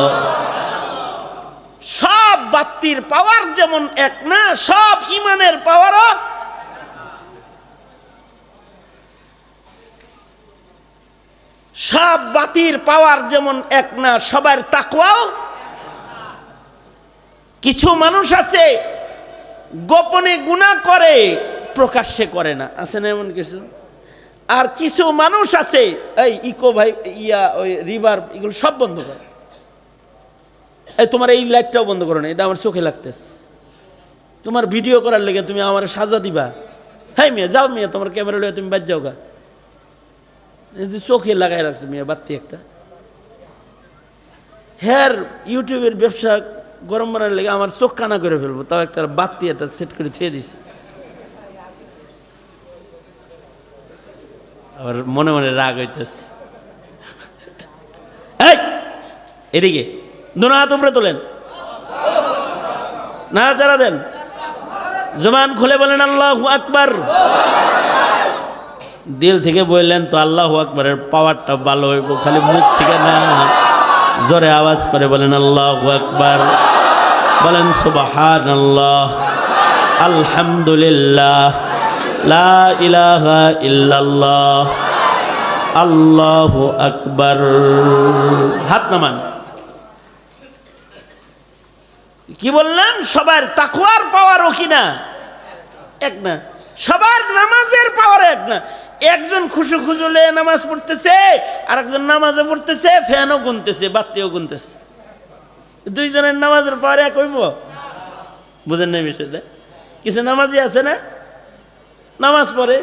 [SPEAKER 1] সব বাতির পাওয়ার যেমন এক না, সব ইমানের পাওয়ারও সব বাতির পাওয়ার যেমন এক না, সবার তাকওয়াও। কিছু মানুষ আছে গোপনে গুনাহ করে, প্রকাশ্যে করে না, আছে না এমন কিছু? আর কিছু মানুষ আছে, এই ইকো ভাই, ওই রিভার, এগুলো সব বন্ধ করে। এই তোমার এই লাইটটাও বন্ধ করো না, এটা আমার চোখে লাগতেছে। তোমার ভিডিও করার লেগে তুমি আমার সাজা দিবা? হ্যাঁ মিয়া, যাও মিয়া, তোমার ক্যামেরা লইয়া তুমি বাদ যাও গা। চোখে লাগাই রাখছে মিয়া বাতি একটা। হ্যার ইউটিউবের ব্যবসা গরম বানার লেগে আমার চোখ কানা করে ফেলবো, তাও একটা বাতি একটা সেট করে থুয়ে দিছে। আবার মনে মনে রাগ হইতেছে। এদিকে দুনো হাত উপরে তোলেন, নাড়াচাড়া দেন, জবান খুলে বলেন আল্লাহু আকবার। দিল থেকে বললেন তো আল্লাহু আকবারের পাওয়ারটা ভালো হইব, খালি মুখ থেকে না, জোরে আওয়াজ করে বলেন আল্লাহু আকবার। বলেন সুবহানাল্লাহ, আলহামদুলিল্লাহ, লা ইলাহা ইল্লাল্লাহ, আল্লাহু আকবার। হাত নামান। কি বললাম? সবার তাকওয়ার পাওয়ারও কিনা এক না, সবার নামাজের পাওয়ার এক না। একজন খুশু খুজুলে নামাজ পড়তেছে, আর একজন নামাজও পড়তেছে, ফ্যানও গুনতেছে, বাতিও গুনতেছে, দুইজনের নামাজের পাওয়ার এক হইব? বুঝেন না বিষয়টা? কিছু নামাজি আছে না, নামাজ পড়ে,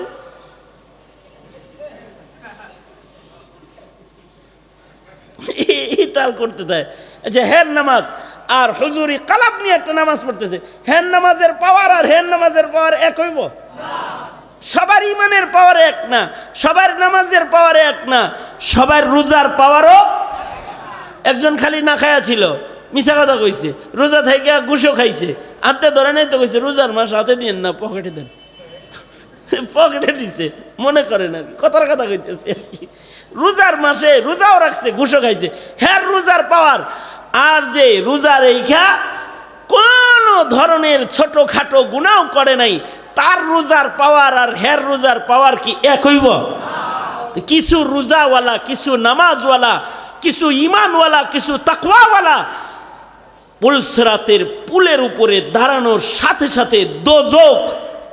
[SPEAKER 1] তাল করতে দেয় যে হের নামাজ, আর হুজুরি কালাব নিয়ে একটা নামাজ পড়তেছে, হের নামাজের পাওয়ার আর হের নামাজের পাওয়ার এক হইব? সবার ইমানের পাওয়ার এক না, সবার নামাজের পাওয়ার এক না, সবার রোজার পাওয়ারও। একজন খালি না খায়া ছিল, মিছা কথা কইছে, রোজা থেকে গুসো খাইছে, হাতে ধরে নাই তো, কইছে রোজার মাস হাতে দিন না, পকেটে দেন। পকেটে দিছে, মনে করে না, কথার কথা কইতেছে। রোজার মাসে রোজাও রাখছে, গুসো খাইছে, হ্যাঁ রোজার পাওয়ার। আর যে রোজার এইখা কোন ধরনের ছোটখাটো গুনাহ করে নাই, তার রোজার পাওয়ার আর হের রোজার পাওয়ার কি এক হইব? কিছু রোজাওয়ালা, কিছু নামাজওয়ালা, কিছু ইমানওয়ালা, কিছু তাকওয়াওয়ালা পুলসরাতের পুলের উপরে দাঁড়ানোর সাথে সাথে দোজখ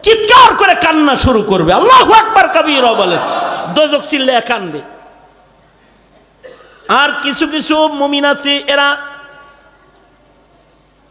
[SPEAKER 1] চিৎকার করে কান্না শুরু করবে, আল্লাহু আকবার কাবীরা বলে, দোজখ চিল্লায় কানবে। আর কিছু কিছু মুমিন আছে, এরা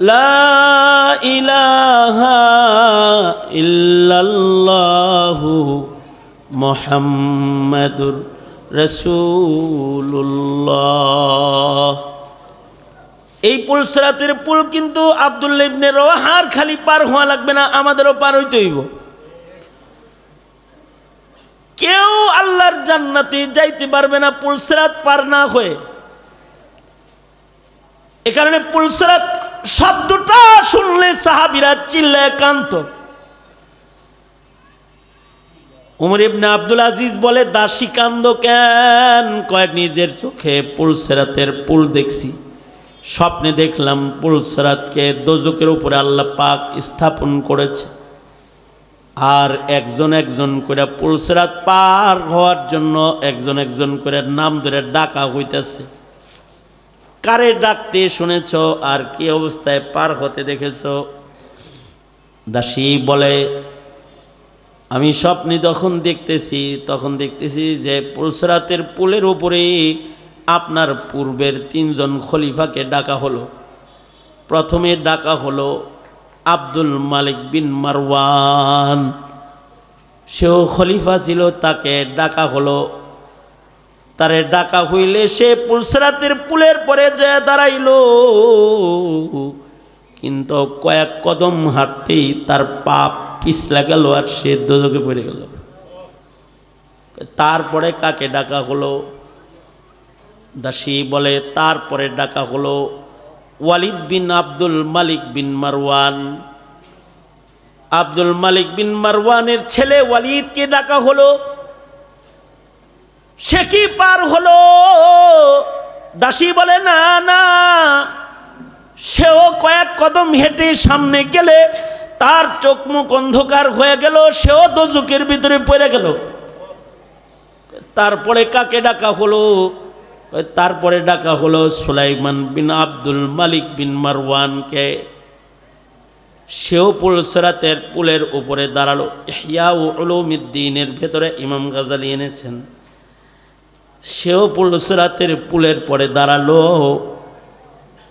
[SPEAKER 1] লা ইলাহা ইল্লাল্লাহু মুহাম্মাদুর রাসূলুল্লাহ। এই পুল সিরাতের পুল কিন্তু আব্দুল্লাহ ইবনে রওয়াহার খালি পার হওয়া লাগবে না, আমাদেরও পার হইতে হইব। কেউ আল্লাহর জান্নাতে যাইতে পারবে না পুল সিরাত পার না হয়ে। এ কারণে পুল সিরাত শব্দটা শুনলে সাহাবীরা চিল্লায় কাঁদত। উমর ইবনে আব্দুল আজিজ বলে, দাসী কান্দ কেন? কয়, নিজের চোখে পুল সিরাতের পুল দেখছি, স্বপ্নে দেখলাম পুল সিরাতকে দোজখের উপরে আল্লাহ পাক স্থাপন করেছে, আর একজন একজন করে পুল সিরাত পার হওয়ার জন্য একজন একজন করে নাম ধরে ডাকা হইতেছে। কারে ডাকতে শুনেছ আর কি অবস্থায় পার হতে দেখেছ? দাসী বলে, আমি স্বপ্নে তখন দেখতেছি যে পুল সিরাতের পুলের উপরে আপনার পূর্বের 3 জন খলিফাকে ডাকা হলো। প্রথমে ডাকা হলো আব্দুল মালিক বিন মারওয়ান, সেও খলিফা ছিল, তাকে ডাকা হলো। তারে ডাকা হইলে সে পুল সিরাতের পুলের পরে যে দাঁড়াইল, কিন্তু কয়েক কদম হাঁটতেই তার পা পিছলা গেল আর সে দোজখে পড়ে গেল। তারপরে কাকে ডাকা হলো? দাসী বলে, তারপরে ডাকা হলো ওয়ালিদ বিন আব্দুল মালিক বিন মারওয়ান। আব্দুল মালিক বিন মারওয়ানের ছেলে ওয়ালিদকে ডাকা হলো। সে কি পার হলো? দাসী বলে, না না, সেও কয়েক কদম হেঁটে সামনে গেলে তার চোখ মুখ অন্ধকার হয়ে গেল, সেও দোজখের ভিতরে পড়ে গেল। তারপরে কাকে ডাকা হলো? তারপরে ডাকা হলো সুলাইমান বিন আব্দুল মালিক বিন মারওয়ানকে। সেও পুল সিরাতের পুলের উপরে দাঁড়ালো। ইহয়া উলুমিদ্দিনের ভেতরে ইমাম গাজালি এনেছেন, সেও পুল সিরাতের পুলের পরে দাঁড়ালো।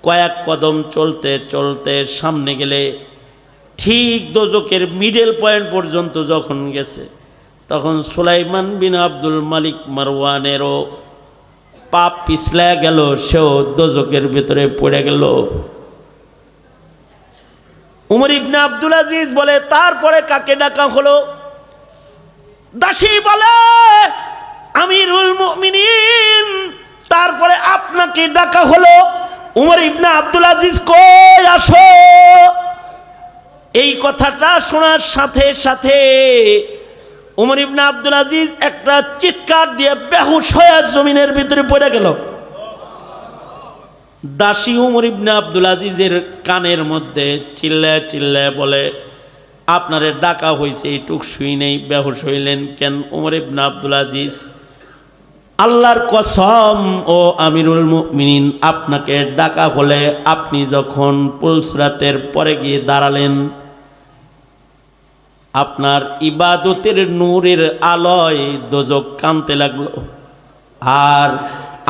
[SPEAKER 1] কয়েক কদম চলতে চলতে সামনে গেলে ঠিক দোজখের মিডল পয়েন্ট পর্যন্ত যখন গেছে, তখন সুলাইমান বিন আব্দুল মালিক মারওয়ানেরও পাপ পিছলা গেল, সেও দোজখের ভিতরে পড়ে গেল। উমর ইবনে আব্দুল আজিজ বলে, তারপরে কাকে ডাকা হলো? দাসী বলে, আমিরুল মুমিনিন, তারপরে আপনাকে ডাকা হলো। উমর ইবনে আব্দুল আজিজ, কই আসো। এই কথাটা শোনার সাথে সাথে উমর ইবনে আব্দুল আজিজ একটা চিৎকার দিয়ে বেহুশ হয়ে জমিনের ভিতরে পড়ে গেল। দাসী উমর ইবনে আব্দুল আজিজের কানের মধ্যে চিল্লায় চিল্লায় বলে, আপনারে ডাকা হয়েছে, এইটুক শুই নেই, বেহুশ হইলেন কেন? উমর ইবনে আব্দুল আজিজ, আল্লাহর কসম ও আমিরুল মুমিনিন, আপনাকে ডাকা হলে আপনি যখন পুল সিরাতের পরে গিয়ে দাঁড়ালেন, আপনার ইবাদতের নূরের আলোয় দোজখ কাঁপতে লাগলো, আর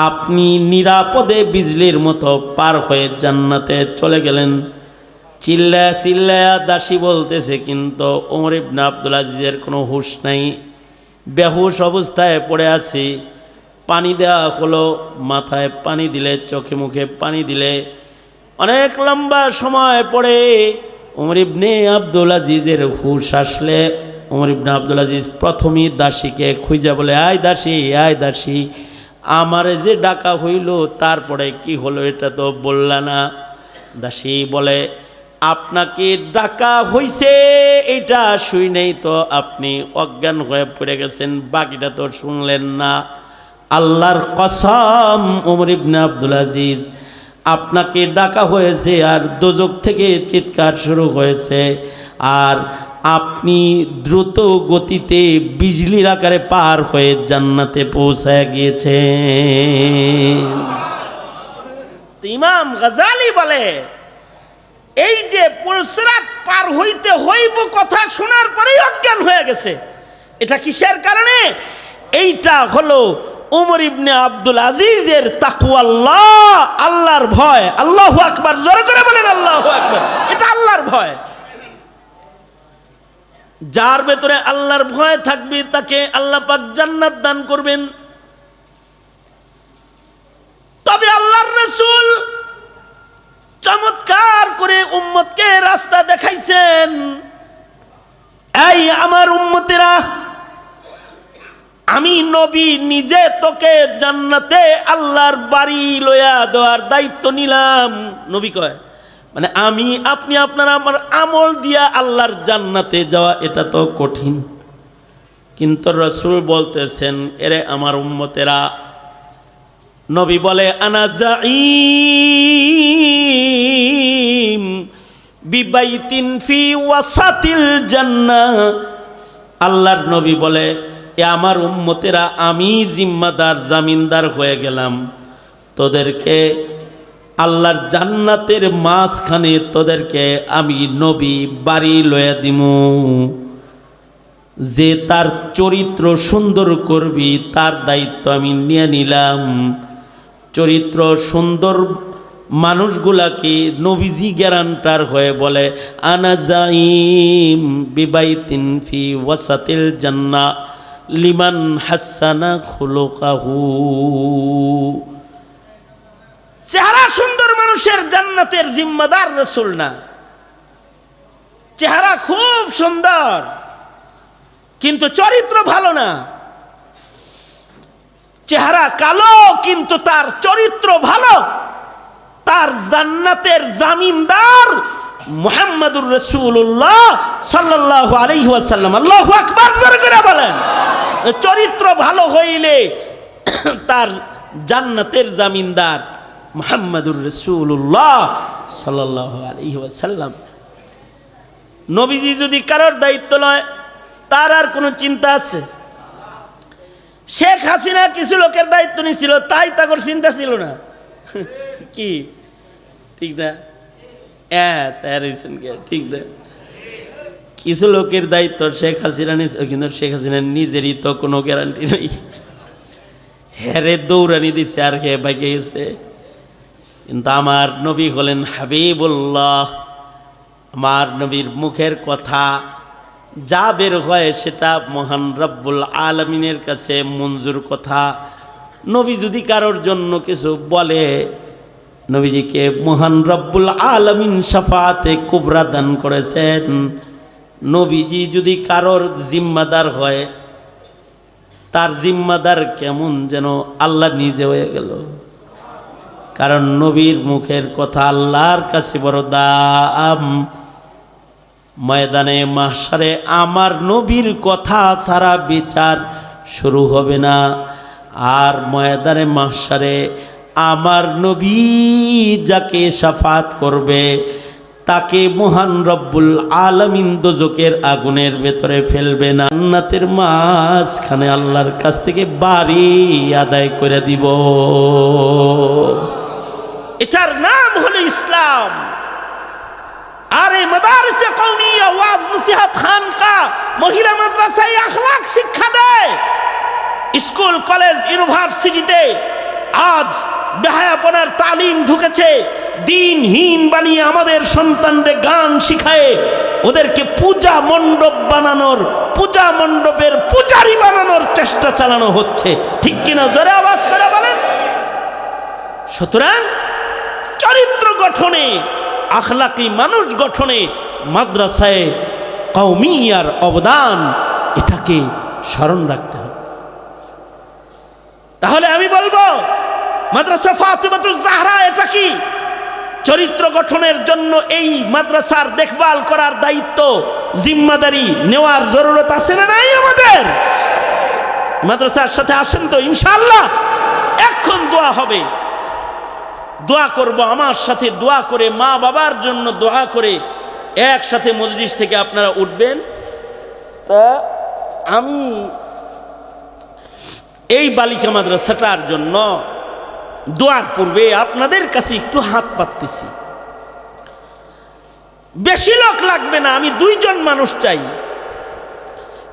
[SPEAKER 1] আপনি নিরাপদে বিজলির মতো পার হয়ে জান্নাতে চলে গেলেন। চিল্লায়া চিল্লায়া দাসী বলতেছে, কিন্তু ওমর ইবনে আব্দুল আজিজের কোনো হুঁশ নাই, বেহুশ অবস্থায় পড়ে আছি। পানি দেওয়া হলো, মাথায় পানি দিলে, চোখে মুখে পানি দিলে, অনেক লম্বা সময় পড়ে ওমর ইবনে আব্দুল আজিজের হুঁশ আসলে ওমর ইবনে আব্দুল আজিজ প্রথমেই দাসীকে খুঁজে বলে, আয় দাসী, আয় দাসী, আমারে যে ডাকা হইল তারপরে কি হলো এটা তো বললা না। দাসী বলে, আপনাকে ডাকা হইছে এটা শুই নেই তো আপনি অজ্ঞান হয়ে পড়ে গেছেন, বাকিটা তো শুনলেন না। আল্লাহর কসম ওমর ইবনে আব্দুল আজিজ, আপনাকে ডাকা হয়েছে আর দোজখ থেকে চিৎকার শুরু হয়েছে, আর আপনি দ্রুত গতিতে বিজলির আকারে পার হয়ে জান্নাতে পৌঁছায় গিয়েছেন। ইমাম গাজালি বলে, এই যে পুল সিরাত পার হইতে হইব কথা শোনার পরেই অজ্ঞান হয়ে গেছে, এটা কিসের কারণে? এইটা হলো উমর ইবনে আব্দুল আজিজের তাকওয়াল্লাহ, আল্লাহর ভয়। আল্লাহু আকবার, জোরে করে বলেন আল্লাহু আকবার। যার ভেতরে আল্লাহর ভয় থাকবে তাকে আল্লাহ পাক জান্নাত দান করবেন। তবে আল্লাহর রাসূল চমৎকার করে উম্মতকে রাস্তা দেখাইছেন। এই আমার উম্মতেরা, আমি নবী নিজে তোকে জান্নাতে আল্লাহর বাড়ি লইয়া দেওয়ার দায়িত্ব নিলাম। নবী কয় মানে আমি আপনি আপনারা আমার আমল দিয়া আল্লাহর জান্নাতে যাওয়া এটা তো কঠিন, কিন্তু রাসূল বলতেছেন এরে আমার উম্মতেরা, নবী বলে আনা জাঈম বিবাইতিন ফি ওয়াসাতিল জান্নাহ। আল্লাহর নবী বলে এ আমার উম্মতেরা, আমি জিম্মাদার জামিনদার হয়ে গেলাম, তোদেরকে আল্লাহর জান্নাতের মাঝখানে তোদেরকে আমি নবী বাড়ি লইয়া দিমু। যে তার চরিত্র সুন্দর করবি তার দায়িত্ব আমি নিয়ে নিলাম। চরিত্র সুন্দর মানুষগুলাকে নবীজি গ্যারান্টার হয়ে বলে আনা যাইম বিবাইতিন ফি ওয়াসাতিল জান্নাহ লিমান হাসানা খুলুকাহু। চেহারা সুন্দর মানুষের জান্নাতের জিম্মাদার রাসূল না। চেহারা খুব সুন্দর কিন্তু চরিত্র ভালো না। চেহারা কালো কিন্তু তার চরিত্র ভালো, তার জান্নাতের জামিনদার মুহাম্মাদুর রাসূলুল্লাহ সাল্লাল্লাহু আলাইহি ওয়াসাল্লাম। আল্লাহু আকবার জোরে করে বলেন। চরিত্র ভালো হইলে তার জান্নাতের জামিনদার মুহাম্মাদুর রাসূলুল্লাহ সাল্লাল্লাহু আলাইহি ওয়াসাল্লাম। নবীজি যদি কারোর দায়িত্ব লয় তার আর কোনো চিন্তা আছে? শেখ হাসিনা কিছু লোকের দায়িত্ব নিয়েছিল, তাই তার চিন্তা ছিল না কি? ঠিক না? ঠিক না? কিছু লোকের দায়িত্ব শেখ হাসিনা নিয়েছিল, কিন্তু শেখ হাসিনার নিজেরই তো কোনো গ্যারান্টি নেই। হেরে দৌড়ানি দিছে আর হে ভাগে গেছে। কিন্তু আমার নবী হলেন হাবিবুল্লাহ। আমার নবীর মুখের কথা যা বের হয় সেটা মহান রব্বুল আলামিনের কাছে মঞ্জুর কথা। নবী যদি কারোর জন্য কিছু বলে, নবীজিকে মহান রব্বুল আলামিন শাফাতে কুবরা দান করেছেন। নবীজি যদি কারোর জিম্মাদার হয়, তার জিম্মাদার কেমন যেন আল্লাহ নিজে হয়ে গেল। কারণ নবীর মুখের কথা আল্লাহর কাছে বড় দাম। ময়দানে মাহশারে আমার নবীর কথা ছাড়া বিচার শুরু হবে না। আর ময়দানে মাহশারে আমার নবী যাকে শাফাত করবে তাকে মহান রব্বুল আলামিন দোজখের আগুনের ভেতরে ফেলবে না, জান্নাতের মাঝখানে আল্লাহর কাছ থেকে বাড়ি আদায় করে দিব। এটার নাম হলো ইসলাম। আর এই মাদারিসে কওমিয়া, ওয়াজ নসিহত খানকা, মহিলা মাদ্রাসায় আখলাক শিক্ষা দেয়। স্কুল কলেজ ইউনিভার্সিটিতে আজ বেহায়াপনার তালিম ঢুকেছে। দিনহীন বানিয়ে আমাদের সন্তানদের গান শিখায়, ওদেরকে পূজা মণ্ডপ বানানোর, পূজা মণ্ডপের পূজারি বানানোর চেষ্টা চালানো হচ্ছে। ঠিক কিনা? জোরে আওয়াজ করে বলেন। সুতরাং চরিত্র গঠনে, আখলাকি মানুষ গঠনে মাদ্রাসায় কওমিয়ার অবদান, এটাকে স্মরণ রাখতে হবে। তাহলে আমি বলবো মাদ্রাসা ফাতিমাতুজ জাহরা এটা কি? চরিত্র গঠনের জন্য এই মাদ্রাসার দেখভাল করার দায়িত্ব, জিম্মাদারি নেওয়ার জরুরত আছে না নাই আমাদের? মাদ্রাসার সাথে আসেন তো ইনশাআল্লাহ। এখন দোয়া হবে, দোয়া করব। আমার সাথে দোয়া করে, মা বাবার জন্য দোয়া করে একসাথে মজলিস থেকে আপনারা উঠবেন। তা আমি এই বালিকা মাদ্রাসাটার জন্য দোয়ার পূর্বে আপনাদের কাছে একটু হাত পাততেছি। বেশি লোক লাগবে না, আমি 2 জন মানুষ চাই।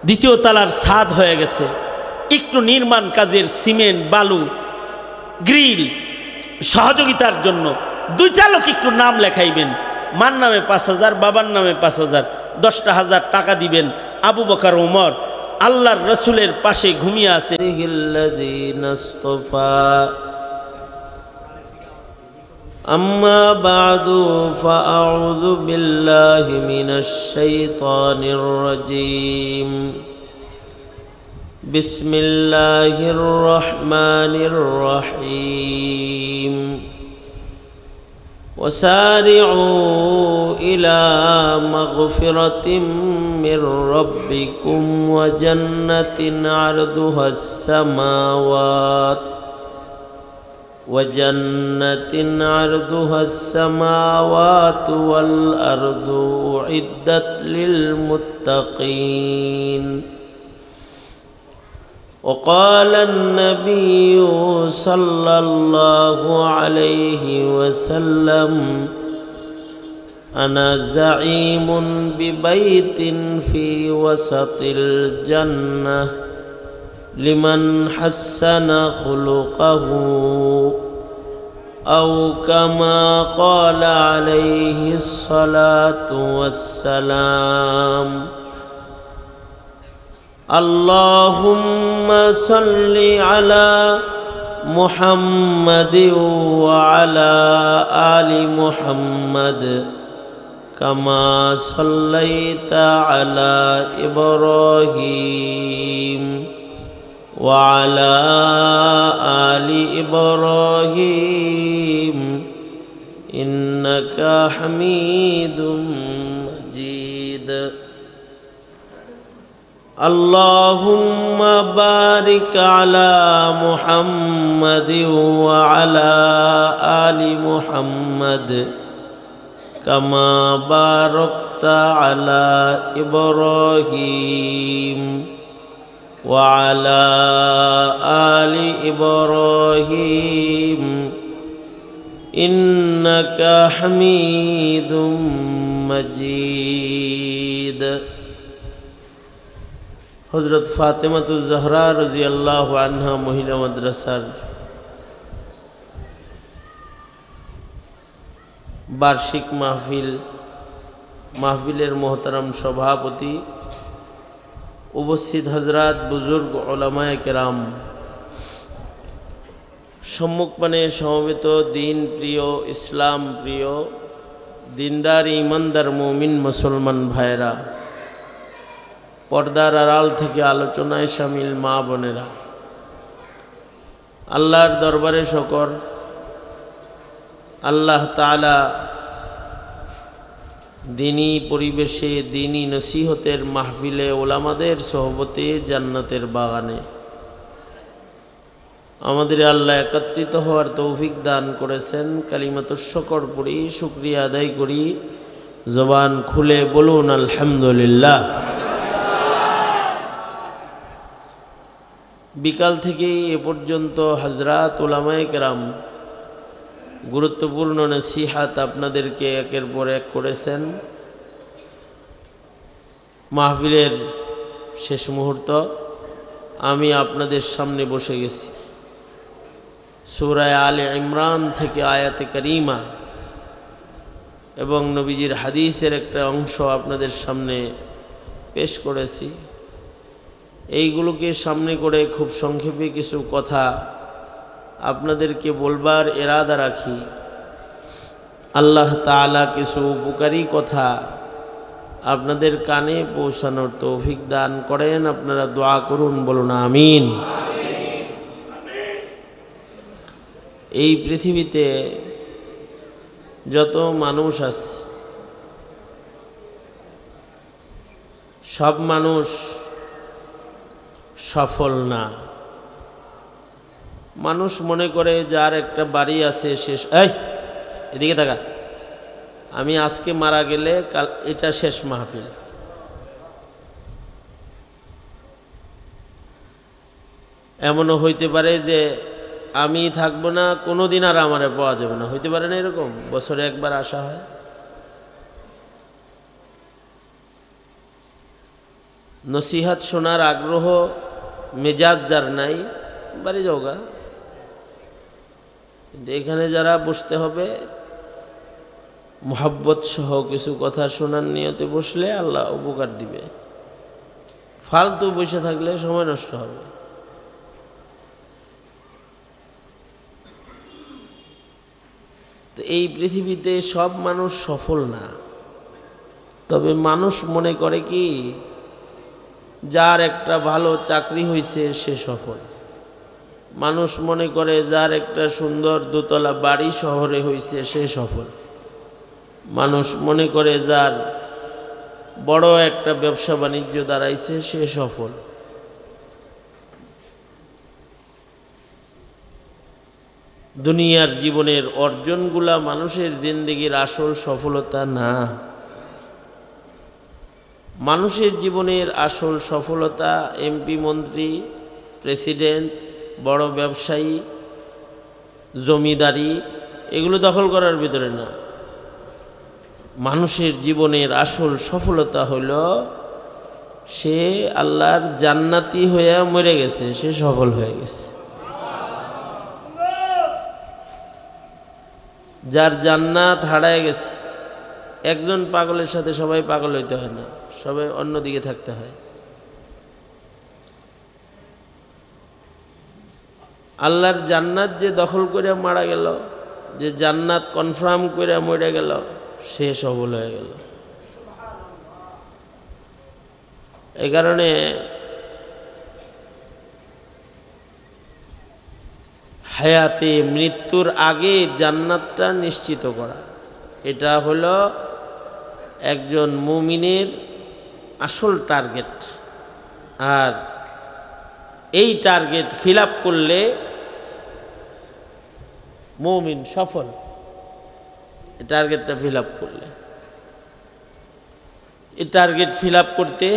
[SPEAKER 1] দ্বিতীয় তলার ছাদ হয়ে গেছে, একটু নির্মাণ কাজের সিমেন্ট, বালু, গ্রিল সহযোগিতার জন্য 2টা লোক একটু নাম লেখাইবেন। মার নামে 5,000, বাবার নামে 5,000, 10,000 টাকা দিবেন। আবু বকর ওমর আল্লাহর রসুলের পাশে ঘুমিয়ে আছে। আম্মা বাদু ফাআউযু বিল্লাহি মিনাশ শাইতানির রাজীম। বিসমিল্লাহির রহমানির রহিম। وسارعوا إلى مغفرة من ربكم وجنة عرضها السماوات والأرض أعدت للمتقين. وقال النبي صلى الله عليه وسلم أنا زعيم ببيت في وسط الجنة لمن حسن خلقه أو كما قال عليه الصلاة والسلام. اللهم صل على محمد وعلى آل محمد كما صليت على إبراهيم وعلى آل إبراهيم إنك حميد مجيد. اللهم بارك على محمد وعلى آل محمد كما باركت على إبراهيم وعلى آل إبراهيم إنك حميد مجيد. হযরত ফাতেমাতুজ জাহরা রাদিয়াল্লাহু আনহা মহিলা মাদ্রাসার বার্ষিক মাহফিলের মোহতারাম সভাপতি, উপস্থিত হযরত বুজুর্গ উলামায়ে কেরাম, সম্মুখপানে সমবেত দিন প্রিয়, ইসলাম প্রিয়, দিনদার ইমানদার মুমিন মুসলমান ভাইরা, পর্দার আড়াল থেকে আলোচনায় শামিল মা বোনেরা, আল্লাহর দরবারে শকর, আল্লাহ তাআলা দিনী পরিবেশে, দিনী নসিহতের মাহফিলে, ওলামাদের সোহবতে, জান্নাতের বাগানে আমাদের আল্লাহ একত্রিত হওয়ার তৌফিক দান করেছেন। কালিমাতুশ শুকর পড়ি, শুকরিয়া আদায় করি, জবান খুলে বলুন আলহামদুলিল্লাহ। বিকাল থেকেই এ পর্যন্ত হযরত উলামায়ে কেরাম গুরুত্বপূর্ণ নসিহাত আপনাদেরকে একের পর এক করেছেন। মাহফিলের শেষ মুহূর্ত, আমি আপনাদের সামনে বসে গেছি। সূরা আলে ইমরান থেকে আয়াতে কারিমা এবং নবীজির হাদিসের একটা অংশ আপনাদের সামনে পেশ করেছি। এইগুলোকে সামনে করে খুব সংক্ষেপে কিছু কথা আপনাদেরকে বলবার ইরাদা রাখি। আল্লাহ তাআলা কিছু উপকারী কথা আপনাদের কানে পৌঁছানোর তৌফিক দান করেন। আপনারা দোয়া করুন, বলুন আমিন। এই পৃথিবীতে যত মানুষ আছে, সব মানুষ সফল না। মানুষ মনে করে যার একটা বাড়ি আছে শেষ, এদিকে থাকা, আমি আজকে মারা গেলে কাল এটা শেষ মাহফিল। এমনও হইতে পারে যে আমি থাকবো না, কোনোদিন আর আমারে পাওয়া যাবে না, হইতে পারে না এরকম? বছরে একবার আসা হয়। নসিহাত শোনার আগ্রহ মেজাজ যার নাই, বাড়ি যাওগা। কিন্তু এখানে যারা বসতে হবে, মোহাব্বত সহ কিছু কথা শোনার নিয়তে বসলে আল্লাহ উপকার দিবে। ফালতু বসে থাকলে সময় নষ্ট হবে। তো এই পৃথিবীতে সব মানুষ সফল না, তবে মানুষ মনে করে কি যার একটা ভালো চাকরি হয়েছে সে সফল। মানুষ মনে করে যার একটা সুন্দর দোতলা বাড়ি শহরে হয়েছে সে সফল। মানুষ মনে করে যার বড় একটা ব্যবসা বাণিজ্য দাঁড়াইছে সে সফল। দুনিয়ার জীবনের অর্জনগুলা মানুষের জিন্দেগির আসল সফলতা না। মানুষের জীবনের আসল সফলতা এমপি, মন্ত্রী, প্রেসিডেন্ট, বড় ব্যবসায়ী, জমিদারি এগুলো দখল করার ভিতরে না। মানুষের জীবনের আসল সফলতা হইল সে আল্লাহর জান্নাতি হয়ে মরে গেছে, সে সফল হয়ে গেছে। যার জান্নাত হারায় গেছে। একজন পাগলের সাথে সবাই পাগল হইতে হয় না, সবাই অন্যদিকে থাকতে হয়। আল্লাহর জান্নাত যে দখল করে মারা গেল, যে জান্নাত কনফার্ম করে মরে গেল, সে সফল হয়ে গেল। এই কারণে হায়াতে মৃত্যুর আগে জান্নাতটা নিশ্চিত করা, এটা হলো একজন মুমিনের আসল টার্গেট। আর এই টার্গেট ফিল আপ করলে মুমিন সফল। এই টার্গেটটা ফিল আপ করলে, এই টার্গেট ফিল আপ করতে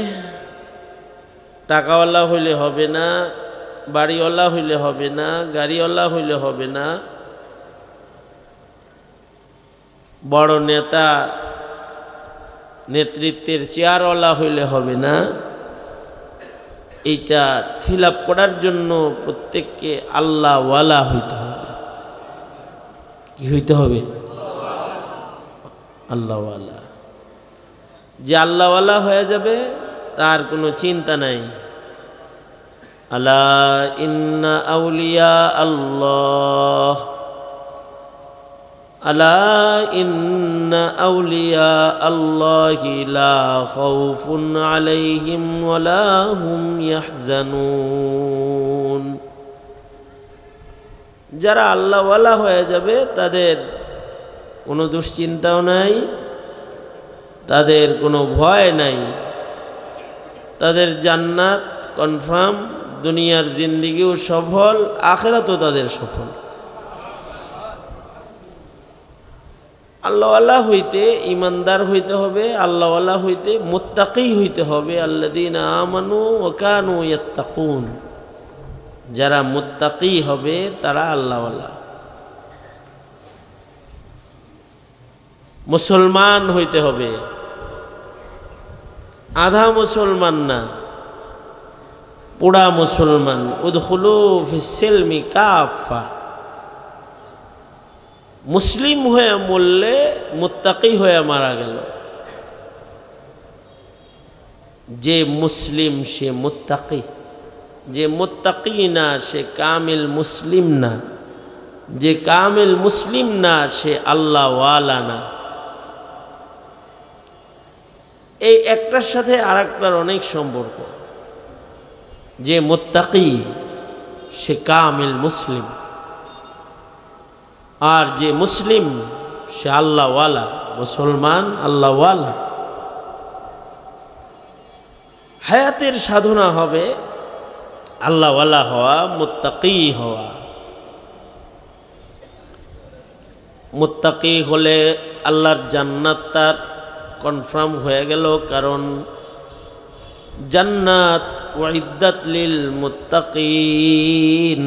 [SPEAKER 1] টাকাওয়ালা হইলে হবে না, বাড়িওয়ালা হইলে হবে না, গাড়িওয়ালা হইলে হবে না, বড় নেতা নেতৃত্বের চেয়ারওয়ালা হইলে হবে না। এইটা ফিল আপ করার জন্য প্রত্যেককে আল্লাহওয়ালা হইতে হবে। কি হইতে হবে? আল্লাহওয়ালা। যে আল্লাহওয়ালা হয়ে যাবে তার কোনো চিন্তা নাই। আলা ইন্না আউলিয়া আল্লাহ, আলা ইন্না আউলিয়া আল্লাহি লা খাউফুন আলাইহিম ওয়ালা হুম ইয়াহজানুন। যারা আল্লাহওয়ালা হয়ে যাবে তাদের কোনো দুশ্চিন্তাও নাই, তাদের কোনো ভয় নাই, তাদের জান্নাত কনফার্ম, দুনিয়ার জিন্দিগিও সফল, আখিরাতও তাদের সফল। আল্লাহওয়ালা হইতে ইমানদার হইতে হবে, আল্লাহওয়ালা হইতে মুত্তাকি হইতে হবে। আল্লাযীনা আমানু ওয়া কানু ইয়াত্তাকুন। যারা মুত্তাকি হবে তারা আল্লাহওয়ালা। মুসলমান হইতে হবে, আধা মুসলমান না, পুরা মুসলমান। উদখুলু ফিস-সিলমি কাফা। মুসলিম হয়ে মরলে মুত্তাকি হয়ে মারা গেল। যে মুসলিম সে মুত্তাকি, যে মুত্তাকি না সে কামিল মুসলিম না, যে কামিল মুসলিম না সে আল্লাহওয়ালা না। এই একটার সাথে আরেকটার অনেক সম্পর্ক। যে মুত্তাকি সে কামিল মুসলিম, আর যে মুসলিম সে আল্লাহওয়ালা, মুসলমান আল্লাহওয়ালা। হায়াতের সাধনা হবে আল্লাহওয়ালা হওয়া, মুত্তাকি হওয়া। মুত্তাকি হলে আল্লাহর জান্নাত তার কনফার্ম হয়ে গেল, কারণ জান্নাত উইদ্দাত লিল মুত্তাকিন।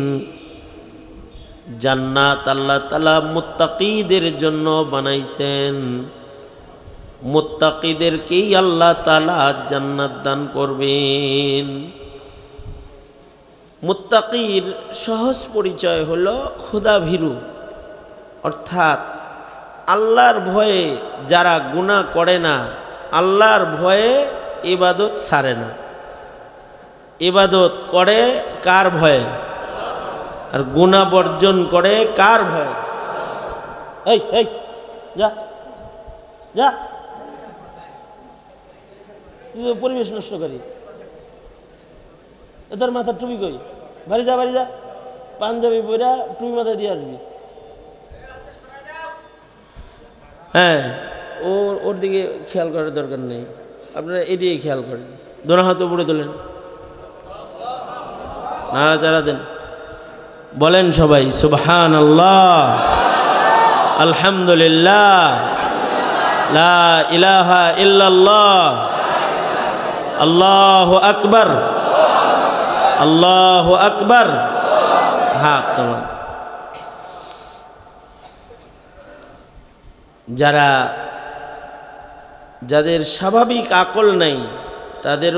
[SPEAKER 1] জান্নাত আল্লাহ তাআলা মুত্তাকিদের জন্য বানাইছেন। মুত্তাকিদেরকেই আল্লাহ তাআলা জান্নাত দান করবেন। মুত্তাকির সহজ পরিচয় হলো খোদাভীরু, অর্থাৎ আল্লাহর ভয়ে যারা গুনাহ করে না, আল্লাহর ভয়ে ইবাদত ছাড়ে না। ইবাদত করে কার ভয়ে? আর গুনাহ বর্জন করে কার ভয়ে? এই এই যা যা, তুই পরিবেশ নষ্ট করি। তোর মাথার টুপি কই? বাড়ি যা, বাড়ি যা, পাঞ্জাবি পইরা টুপি মাথায় দিয়ে আসবি। হ্যাঁ, ওর দিকে খেয়াল করার দরকার নেই, আপনারা এদিকে খেয়াল করেন। দোনো হাত উপরে তোলেন, নাড়াচাড়া দেন, বলেন সবাই সুবহানাল্লাহ, আলহামদুলিল্লাহ, লা ইলাহা ইল্লাল্লাহ, আল্লাহু আকবার, আল্লাহু আকবার। হাত তোমার। যাদের স্বাভাবিক আকল নাই তাদের